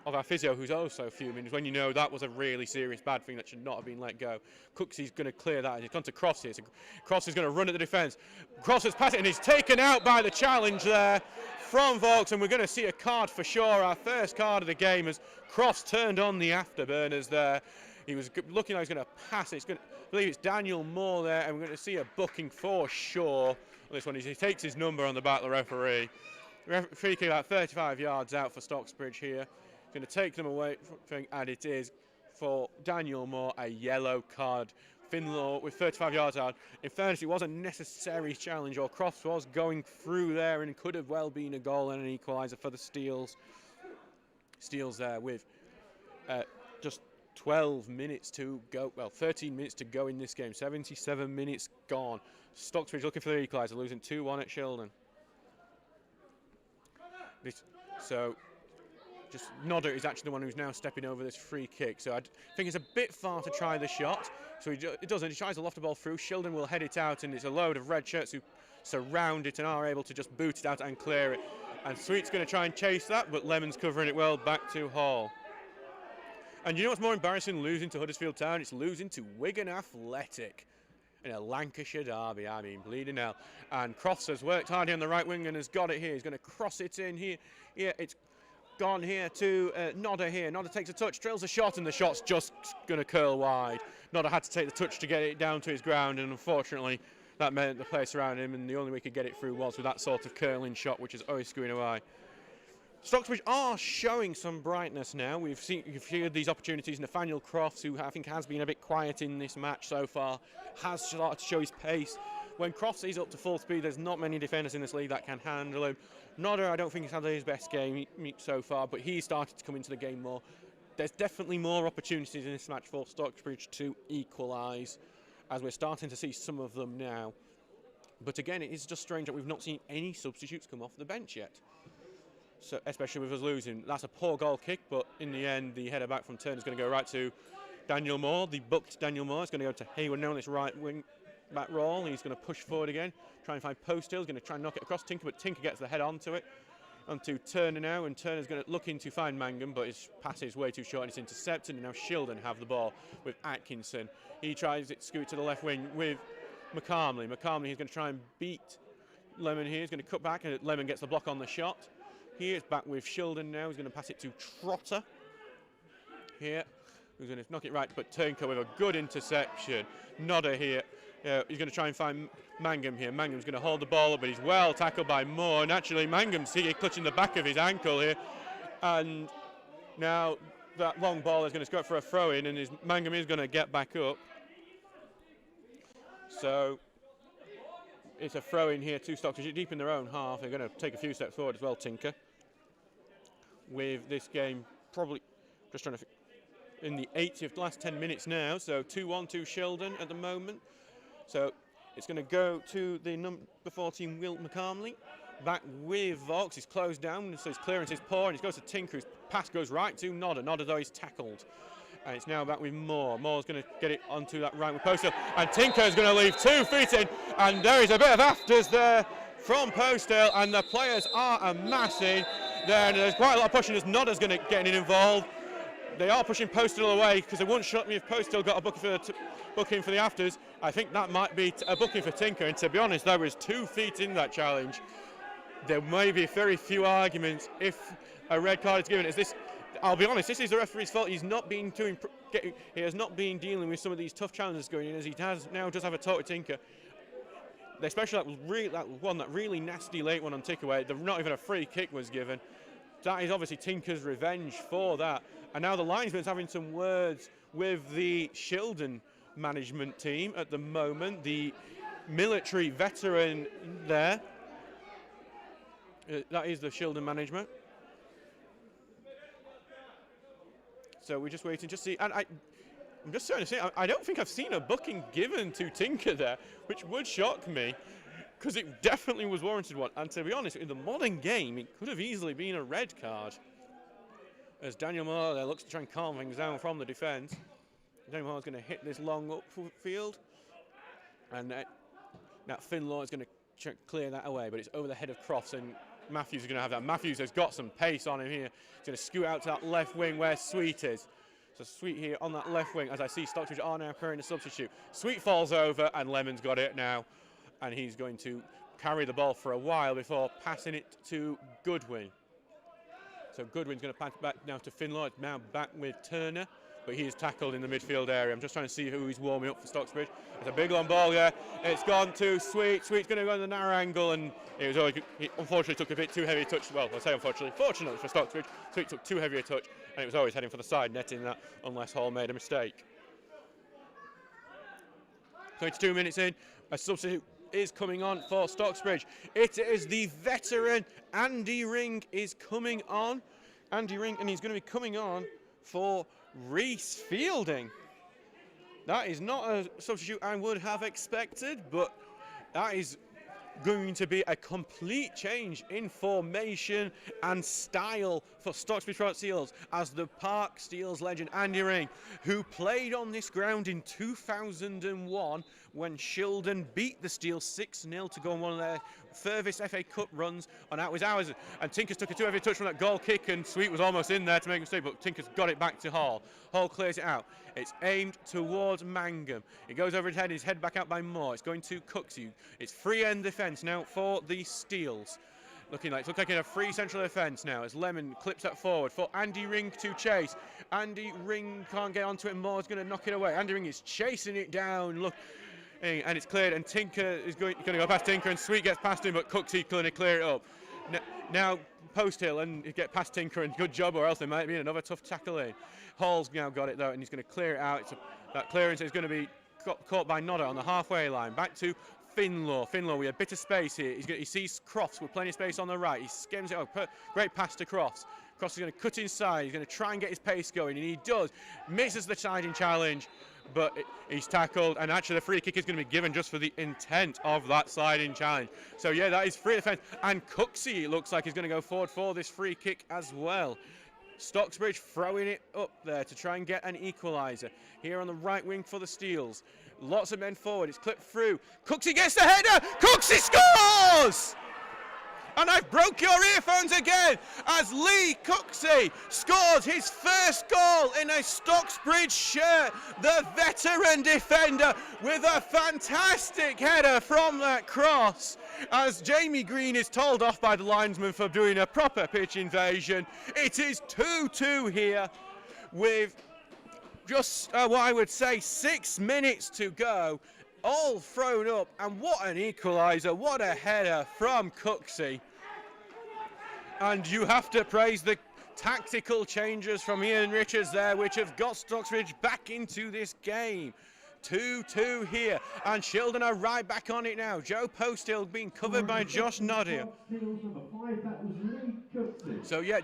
of our physio, who's also fuming, is when you know that was a really serious bad thing that should not have been let go. Cooksy's going to clear that. He's gone to Cross here. So Cross is going to run at the defence. Cross has passed it, and he's taken out by the challenge there from Vaux, and we're going to see a card for sure. Our first card of the game, as Cross turned on the afterburners there. He was looking like he was going to pass it. I believe it's Daniel Moore there, and we're going to see a booking for sure. This one, he takes his number on the back of the referee. Free kick about 35 yards out for Stocksbridge here. He's going to take them away, and it is for Daniel Moore a yellow card. Finlaw with 35 yards out. In fairness, it was a necessary challenge, or Crofts was going through there and could have well been a goal and an equaliser for the Steels. Steels there with just 12 minutes to go, well, 13 minutes to go in this game, 77 minutes gone. Stocksbridge looking for the equaliser, losing 2-1 at Shildon. So, just Nodder is actually the one who's now stepping over this free kick. So I think it's a bit far to try the shot. So it doesn't. He tries to loft the ball through. Shildon will head it out, and it's a load of red shirts who surround it and are able to just boot it out and clear it. And Sweet's going to try and chase that, but Lemon's covering it well back to Hall. And you know what's more embarrassing than losing to Huddersfield Town? It's losing to Wigan Athletic in a Lancashire derby. I mean, bleeding hell. And Crofts has worked hard here on the right wing and has got it here. He's going to cross it in here. Yeah, it's gone here to Nodder here. Nodder takes a touch, drills a shot, and the shot's just going to curl wide. Nodder had to take the touch to get it down to his ground, and unfortunately that meant the place around him, and the only way he could get it through was with that sort of curling shot, which is always screwing away. Stocksbridge are showing some brightness now. We've seen these opportunities. Nathaniel Crofts, who I think has been a bit quiet in this match so far, has started to show his pace. When Crofts is up to full speed, there's not many defenders in this league that can handle him. Nodder, I don't think he's had his best game so far, but he started to come into the game more. There's definitely more opportunities in this match for Stocksbridge to equalise, as we're starting to see some of them now. But again, it is just strange that we've not seen any substitutes come off the bench yet. So, especially with us losing. That's a poor goal kick, but in the end, the header back from Turner is going to go right to Daniel Moore. The booked Daniel Moore is going to go to Hayward now on this right wing back roll. He's going to push forward again, try and find Post Hill. He's going to try and knock it across Tinker, but Tinker gets the head onto it. Onto Turner now, and Turner's going to look in to find Mangum, but his pass is way too short and it's intercepted, and now Shildon have the ball with Atkinson. He tries it, scoot to the left wing with McCarmley. McCarmley is going to try and beat Lemon here. He's going to cut back, and Lemon gets the block on the shot. He is back with Shildon now. He's going to pass it to Trotter here, who's going to knock it right, but Turnco with a good interception. Nodder here. He's going to try and find Mangum here. Mangum's going to hold the ball up, but he's well tackled by Moore. And actually, Mangum's here clutching the back of his ankle here. And now that long ball is going to go for a throw-in, and Mangum is going to get back up. So it's a throw-in here to Stocksbridge, deep in their own half. They're going to take a few steps forward as well, Tinker. With this game probably just trying to in the 80th last 10 minutes now, so 2-1 to Shildon at the moment. So it's going to go to the number 14, Wilt McCarmley, back with Vaux. He's closed down, so his clearance is poor, and he goes to Tinker, whose pass goes right to Nodder. Nodder, though, he's tackled. And it's now back with Moore. Moore's going to get it onto that right with Postel, and Tinker's going to leave 2 feet in, and there is a bit of afters there from Postel, and the players are amassing there, and there's quite a lot of pushing as Nodder's going to get involved. they are pushing Postal away because it wouldn't shock me if Postal got a booking for the afters. I think that might be a booking for Tinker, and to be honest, there was 2 feet in that challenge. There may be very few arguments if a red card is given. I'll be honest, this is the referee's fault. He's not been he has not been dealing with some of these tough challenges going in, as he does have a talk with Tinker. Especially that really nasty late one on Tickaway. Not even a free kick was given. That is obviously Tinker's revenge for that. And now the linesman's having some words with the Shildon management team at the moment. The military veteran there. That is the Shildon management. So we're just waiting to see. And I'm just trying to say, I don't think I've seen a booking given to Tinker there, which would shock me, because it definitely was warranted one. And to be honest, in the modern game, it could have easily been a red card. As Daniel Moore there looks to try and calm things down from the defence. Daniel Moore's going to hit this long upfield. And that Finlaw is going to clear that away, but it's over the head of Crofts, and Matthews is going to have that. Matthews has got some pace on him here. He's going to scoot out to that left wing where Sweet is. So Sweet here on that left wing, as I see Stocksbridge are now preparing to substitute. Sweet falls over, and Lemon's got it now. And he's going to carry the ball for a while before passing it to Goodwin. So Goodwin's going to pass back now to Finlaw. It's now back with Turner, but he is tackled in the midfield area. I'm just trying to see who he's warming up for Stocksbridge. There's a big long ball there. It's gone to Sweet. Sweet's going to go in the narrow angle, and he unfortunately took a bit too heavy a touch. Well, I say unfortunately. Fortunately for Stocksbridge, Sweet took too heavy a touch, and it was always heading for the side, netting that unless Hall made a mistake. 22 minutes in, a substitute is coming on for Stocksbridge. It is the veteran Andy Ring is coming on. Andy Ring, and he's going to be coming on for Reese Fielding. That is not a substitute I would have expected, but that is going to be a complete change in formation and style for Stocksbridge Front Steelers, as the Park Steelers legend Andy Ring, who played on this ground in 2001 when Shildon beat the Steels 6-0 to go on one of their furthest FA Cup runs, and that was ours. And Tinkers took a too heavy touch from that goal kick, and Sweet was almost in there to make a mistake, but Tinkers got it back to Hall. Hall clears it out. It's aimed towards Mangum. It goes over his head. His head back out by Moore. It's going to Cooksey. It's free end defence now for the Steels. Looks like a free central defence now as Lemon clips that forward for Andy Ring to chase. Andy Ring can't get onto it. Moore's going to knock it away. Andy Ring is chasing it down. Look. And it's cleared, and Tinker is going to go past Tinker, and Sweet gets past him, but Cooksey going to clear it up. Now post hill and get past Tinker, and good job, or else there might be another tough tackle in. Hall's now got it though, and he's going to clear it out. That clearance is going to be caught by Nodder on the halfway line. Back to Finlaw. Finlaw with a bit of space here. He sees Crofts with plenty of space on the right. He skims it up. Great pass to Crofts. Crofts is going to cut inside. He's going to try and get his pace going, and he does. Misses the siding challenge, but he's tackled, and actually the free kick is going to be given just for the intent of that sliding challenge. So yeah, that is free defence, and Cooksey, it looks like, he's going to go forward for this free kick as well. Stocksbridge throwing it up there to try and get an equaliser. Here on the right wing for the Steels. Lots of men forward, it's clipped through. Cooksey gets the header, Cooksey scores! And I've broke your earphones again as Lee Cooksey scores his first goal in a Stocksbridge shirt. The veteran defender with a fantastic header from that cross, as Jamie Green is told off by the linesman for doing a proper pitch invasion. It is 2-2 here with just what I would say 6 minutes to go. All thrown up, and what an equaliser, what a header from Cooksey. And you have to praise the tactical changes from Ian Richards there, which have got Stocksbridge back into this game. 2-2 here, and Shildon are right back on it now. Joe Posthill being covered by Josh Nodder. So yeah,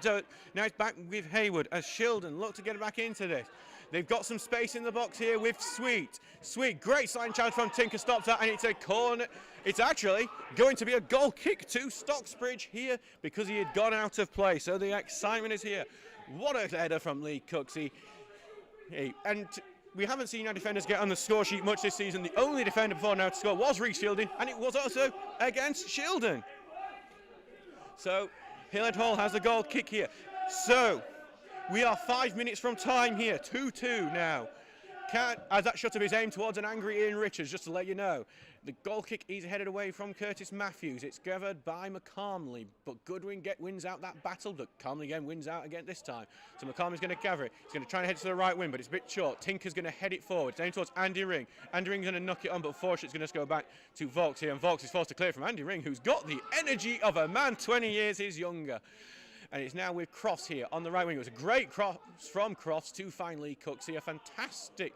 now it's back with Haywood as Shildon look to get back into this. They've got some space in the box here with Sweet. Sweet, great sliding challenge from Tinker, stops that, and it's a corner. It's actually going to be a goal kick to Stocksbridge here because he had gone out of play. So the excitement is here. What a header from Lee Cooksey. And we haven't seen our defenders get on the score sheet much this season. The only defender before now to score was Reece Shildon, and it was also against Shildon. So Hillhead Hall has a goal kick here. So We are 5 minutes from time here, 2-2 now. As that shot of his aim towards an angry Ian Richards, just to let you know. The goal kick is headed away from Curtis Matthews. It's gathered by McCarmley, but Goodwin wins out that battle, but Carmley again wins out again this time. So McCarmley's going to gather it. He's going to try and head to the right wing, but it's a bit short. Tinker's going to head it forward. It's aimed towards Andy Ring. Andy Ring's going to knock it on, but unfortunately it's going to go back to Vaux here, and Vaux is forced to clear from Andy Ring, who's got the energy of a man 20 years his younger. And it's now with Crofts here on the right wing. It was a great cross from Crofts to find Lee Cooks here. Fantastic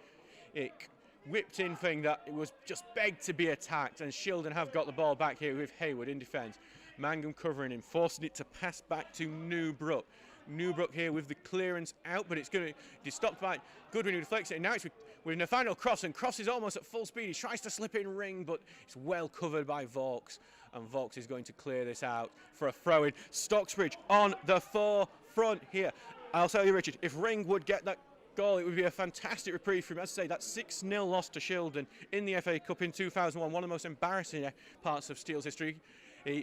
whipped in thing that it was just begged to be attacked, and Shildon have got the ball back here with Hayward in defence. Mangum covering him, forcing it to pass back to Newbrook. Newbrook here with the clearance out, but it's going to be stopped by Goodwin, who deflects it, and now it's with Nathaniel Cross, and Cross is almost at full speed. He tries to slip in ring, but it's well covered by Vaux, and Vaux is going to clear this out for a throw-in. Stocksbridge on the forefront here. I'll tell you, Richard, if Ring would get that goal, it would be a fantastic reprieve for him. As I say, that 6-0 loss to Shildon in the FA Cup in 2001, one of the most embarrassing parts of Steele's history.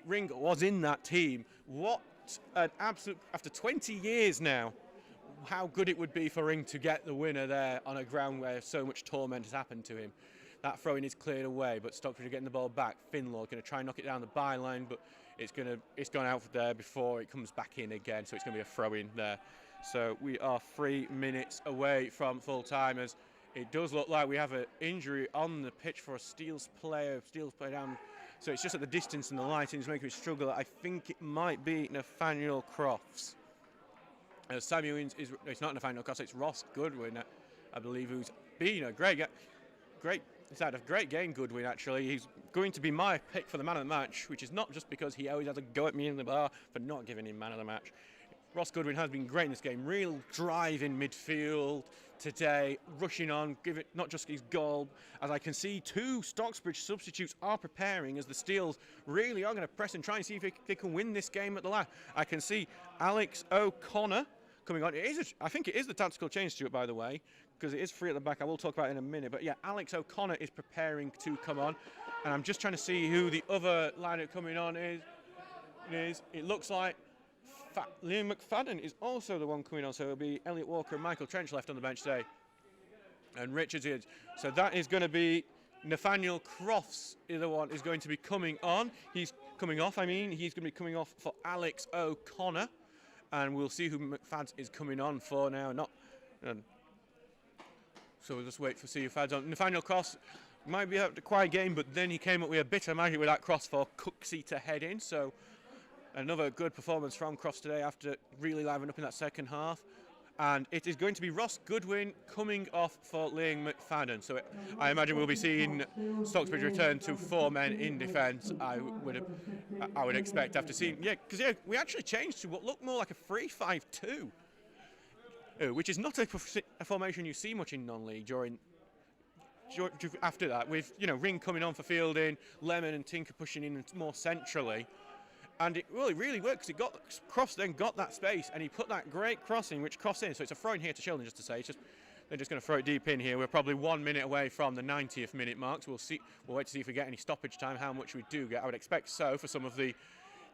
Ring was in that team. What an absolute, after 20 years now, how good it would be for Ring to get the winner there on a ground where so much torment has happened to him. That throw-in is cleared away, but Stockbridge are getting the ball back. Finlaw going to try and knock it down the byline, but it's gone out there before it comes back in again, so it's going to be a throw-in there. So we are 3 minutes away from full time, as it does look like we have an injury on the pitch for a Steele's player down. So it's just at the distance and the lighting is making me struggle. I think it might be Nathaniel Crofts. Samuel is, it's not Nathaniel Crofts, it's Ross Goodwin, I believe, who's been a great, he's had a great game, Goodwin, actually. He's going to be my pick for the man of the match, which is not just because he always has a go at me in the bar for not giving him man of the match. Ross Goodwin has been great in this game. Real drive in midfield today, rushing on, give it not just his goal. As I can see, 2 Stocksbridge substitutes are preparing as the Steels really are going to press and try and see if they can win this game at the last. I can see Alex O'Connor coming on. I think it is the tactical change, Stuart, by the way, because it is free at the back. I will talk about it in a minute. But yeah, Alex O'Connor is preparing to come on. And I'm just trying to see who the other lineup coming on is. It looks like Liam McFadden is also the one coming on, so it'll be Elliot Walker and Michael Trench left on the bench today. And Richards is. So that is going to be Nathaniel Crofts, the one is going to be coming on. He's coming off, he's going to be coming off for Alex O'Connor. And we'll see who McFadden is coming on for now. So we'll just wait for see who McFadden's on. Nathaniel Crofts might be a quiet game, but then he came up with a bit of magic with that cross for Cooksey to head in. So another good performance from Crofts today after really livening up in that second half. And it is going to be Ross Goodwin coming off for Liam McFadden. So I imagine we'll be seeing Stocksbridge return to 4 men in defence. I would expect after seeing, because we actually changed to what looked more like a 3-5-2, which is not a formation you see much in non-league after that, with Ring coming on for fielding, Lemon and Tinker pushing in more centrally. And it really worked, because Crofts then got that space, and he put that great crossing, which crossed in. So it's a throw in here to Shildon, just to say. They're just going to throw it deep in here. We're probably 1 minute away from the 90th minute mark. So we'll wait to see if we get any stoppage time, how much we do get. I would expect so for some of the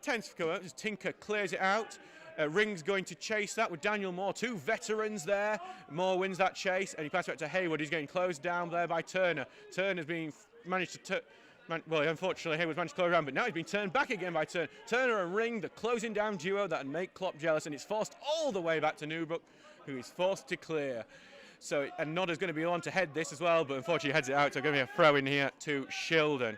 tense to come out. As Tinker clears it out. Ring's going to chase that with Daniel Moore. 2 veterans there. Moore wins that chase, and he passes back to Hayward. He's getting closed down there by Turner. Turner's being managed to unfortunately, Hayward's managed to close around, but now he's been turned back again by Turner. Turner and Ring, the closing down duo that would make Klopp jealous, and it's forced all the way back to Newbrook, who is forced to clear. So, and Nodder's going to be on to head this as well, but unfortunately he heads it out, so going to be a throw in here to Shildon.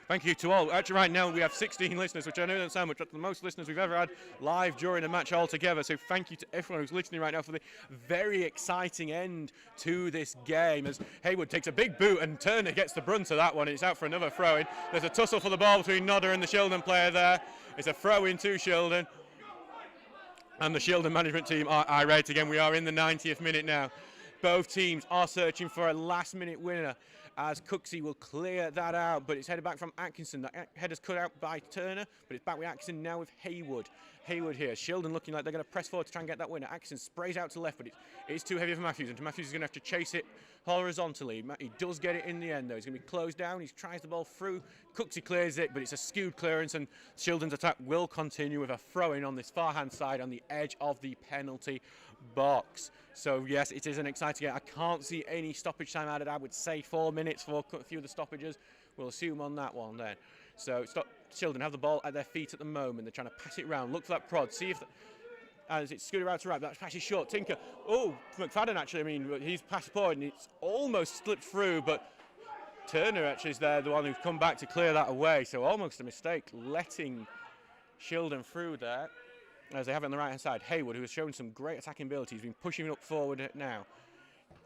Thank you to all. Actually, right now we have 16 listeners, which I know doesn't sound much, but the most listeners we've ever had live during a match altogether. So thank you to everyone who's listening right now for the very exciting end to this game. As Hayward takes a big boot and Turner gets the brunt of that one. It's out for another throw-in. There's a tussle for the ball between Nodder and the Shildon player there. It's a throw-in to Shildon. And the Shildon management team are irate again. We are in the 90th minute now. Both teams are searching for a last-minute winner. as Cooksey will clear that out, but it's headed back from Atkinson. That header's cut out by Turner, but it's back with Atkinson now with Haywood. Haywood here. Shildon looking like they're going to press forward to try and get that winner. Atkinson sprays out to left, but it's too heavy for Matthews, and Matthews is going to have to chase it horizontally. He does get it in the end, though. He's going to be closed down. He tries the ball through. Cooksey clears it, but it's a skewed clearance, and Shildon's attack will continue with a throw-in on this far-hand side on the edge of the penalty box. So, yes, it is an exciting game. I can't see any stoppage time added. I would say 4 minutes for a few of the stoppages. We'll assume on that one then. So, Shildon have the ball at their feet at the moment. They're trying to pass it around. Look for that prod. See if... as it's scooted out to right, that pass is short. Tinker. Oh, McFadden actually, I mean, he's passed forward and it's almost slipped through, but Turner actually is there, the one who's come back to clear that away. So almost a mistake letting Shildon through there, as they have it on the right-hand side. Haywood, who has shown some great attacking ability, he's been pushing up forward now.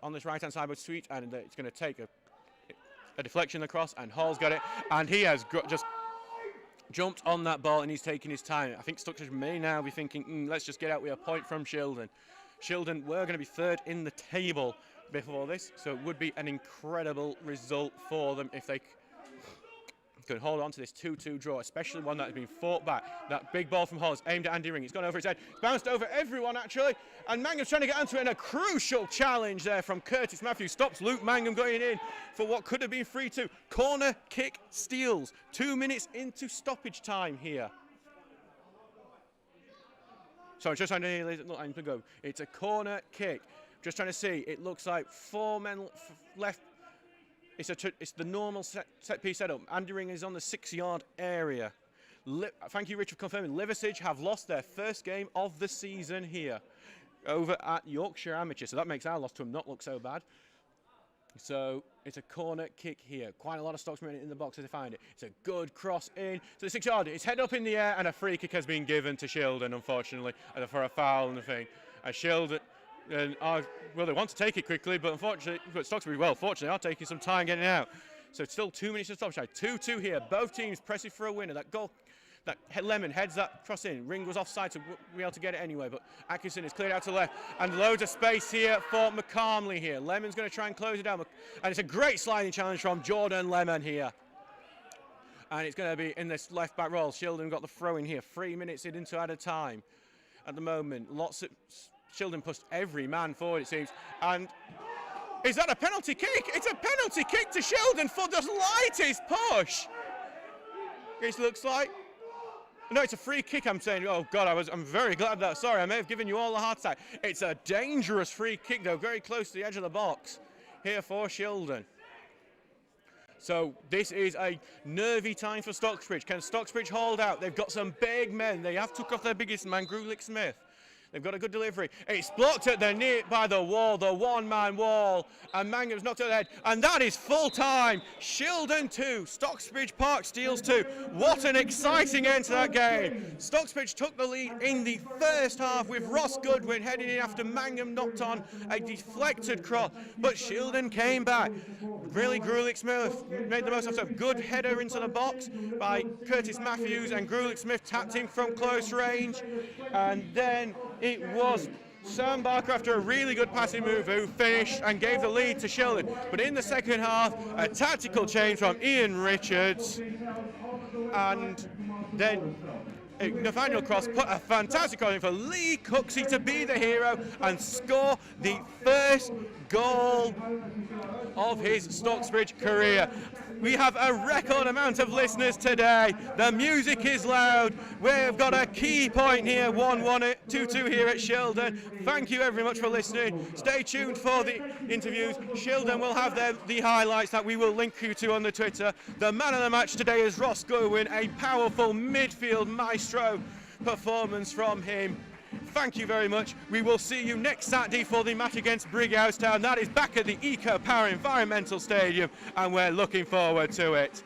On this right-hand side with Sweet, and it's going to take a deflection across, and Hall's got it, and he has just jumped on that ball and he's taking his time. I think Stocksbridge may now be thinking, let's just get out with a point from Shildon. Shildon were going to be third in the table before this, so it would be an incredible result for them if they could hold on to this 2-2 draw, especially one that has been fought back. That big ball from Hall is aimed at Andy Ring. It's gone over his head. It's bounced over everyone, actually. And Mangum's trying to get onto it, and a crucial challenge there from Curtis Matthews stops Luke Mangum going in for what could have been 3-2. Corner kick steals. 2 minutes into stoppage time here. Sorry, just trying to go. It's a corner kick. Just trying to see. It looks like 4 men left. It's the normal set piece setup. Andy Ring is on the 6-yard area. Thank you, Rich, for confirming. Liversidge have lost their first game of the season here over at Yorkshire Amateur. So that makes our loss to them not look so bad. So it's a corner kick here. Quite a lot of Stocksbridge in the box as they find it. It's a good cross in to the 6-yard. It's head up in the air, and a free kick has been given to Shildon, unfortunately, for a foul and the thing. Shildon. Well, they want to take it quickly, but unfortunately, Stocksbridge, fortunately, are taking some time getting out. So it's still 2 minutes to stop. 2-2 here. Both teams pressing for a winner. That goal, that Lemon heads that cross in. Ring was offside to be able to get it anyway, but Atkinson is cleared out to the left, and loads of space here for McCarmley here. Lemon's going to try and close it down, and it's a great sliding challenge from Jordan Lemon here. And it's going to be in this left back roll. Shildon got the throw in here. 3 minutes into added time at the moment. Lots of Shildon pushed every man forward, it seems. And is that a penalty kick? It's a penalty kick to Shildon for the lightest push. It looks like. No, it's a free kick, I'm saying. Oh, God, I'm very glad that. Sorry, I may have given you all a heart attack. It's a dangerous free kick, though, very close to the edge of the box here for Shildon. So this is a nervy time for Stocksbridge. Can Stocksbridge hold out? They've got some big men. They have took off their biggest man, Grulich Smith. They've got a good delivery. It's blocked at the near by the wall, the one-man wall, and Mangum's knocked at the head, and that is full time. Shildon 2, Stocksbridge Park Steels 2. What an exciting end to that game. Stocksbridge took the lead in the first half with Ross Goodwin heading in after Mangum knocked on a deflected cross, but Shildon came back. Really, Grulich Smith made the most of it. Good header into the box by Curtis Matthews, and Grulich Smith tapped him from close range, and then it was Sam Barker, after a really good passing move, who finished and gave the lead to Shildon. But in the second half, a tactical change from Ian Richards, and then Nathaniel Cross put a fantastic cross in for Lee Cooksey to be the hero and score the first goal of his Stocksbridge career. We have a record amount of listeners today. The music is loud. We've got a key point here, 1-1, 2-2 here at Shildon. Thank you very much for listening. Stay tuned for the interviews. Shildon will have the highlights that we will link you to on the Twitter. The man of the match today is Ross Goodwin, a powerful midfield maestro performance from him. Thank you very much. We will see you next Saturday for the match against Brighouse Town. That is back at the Eco Power Environmental Stadium, and we're looking forward to it.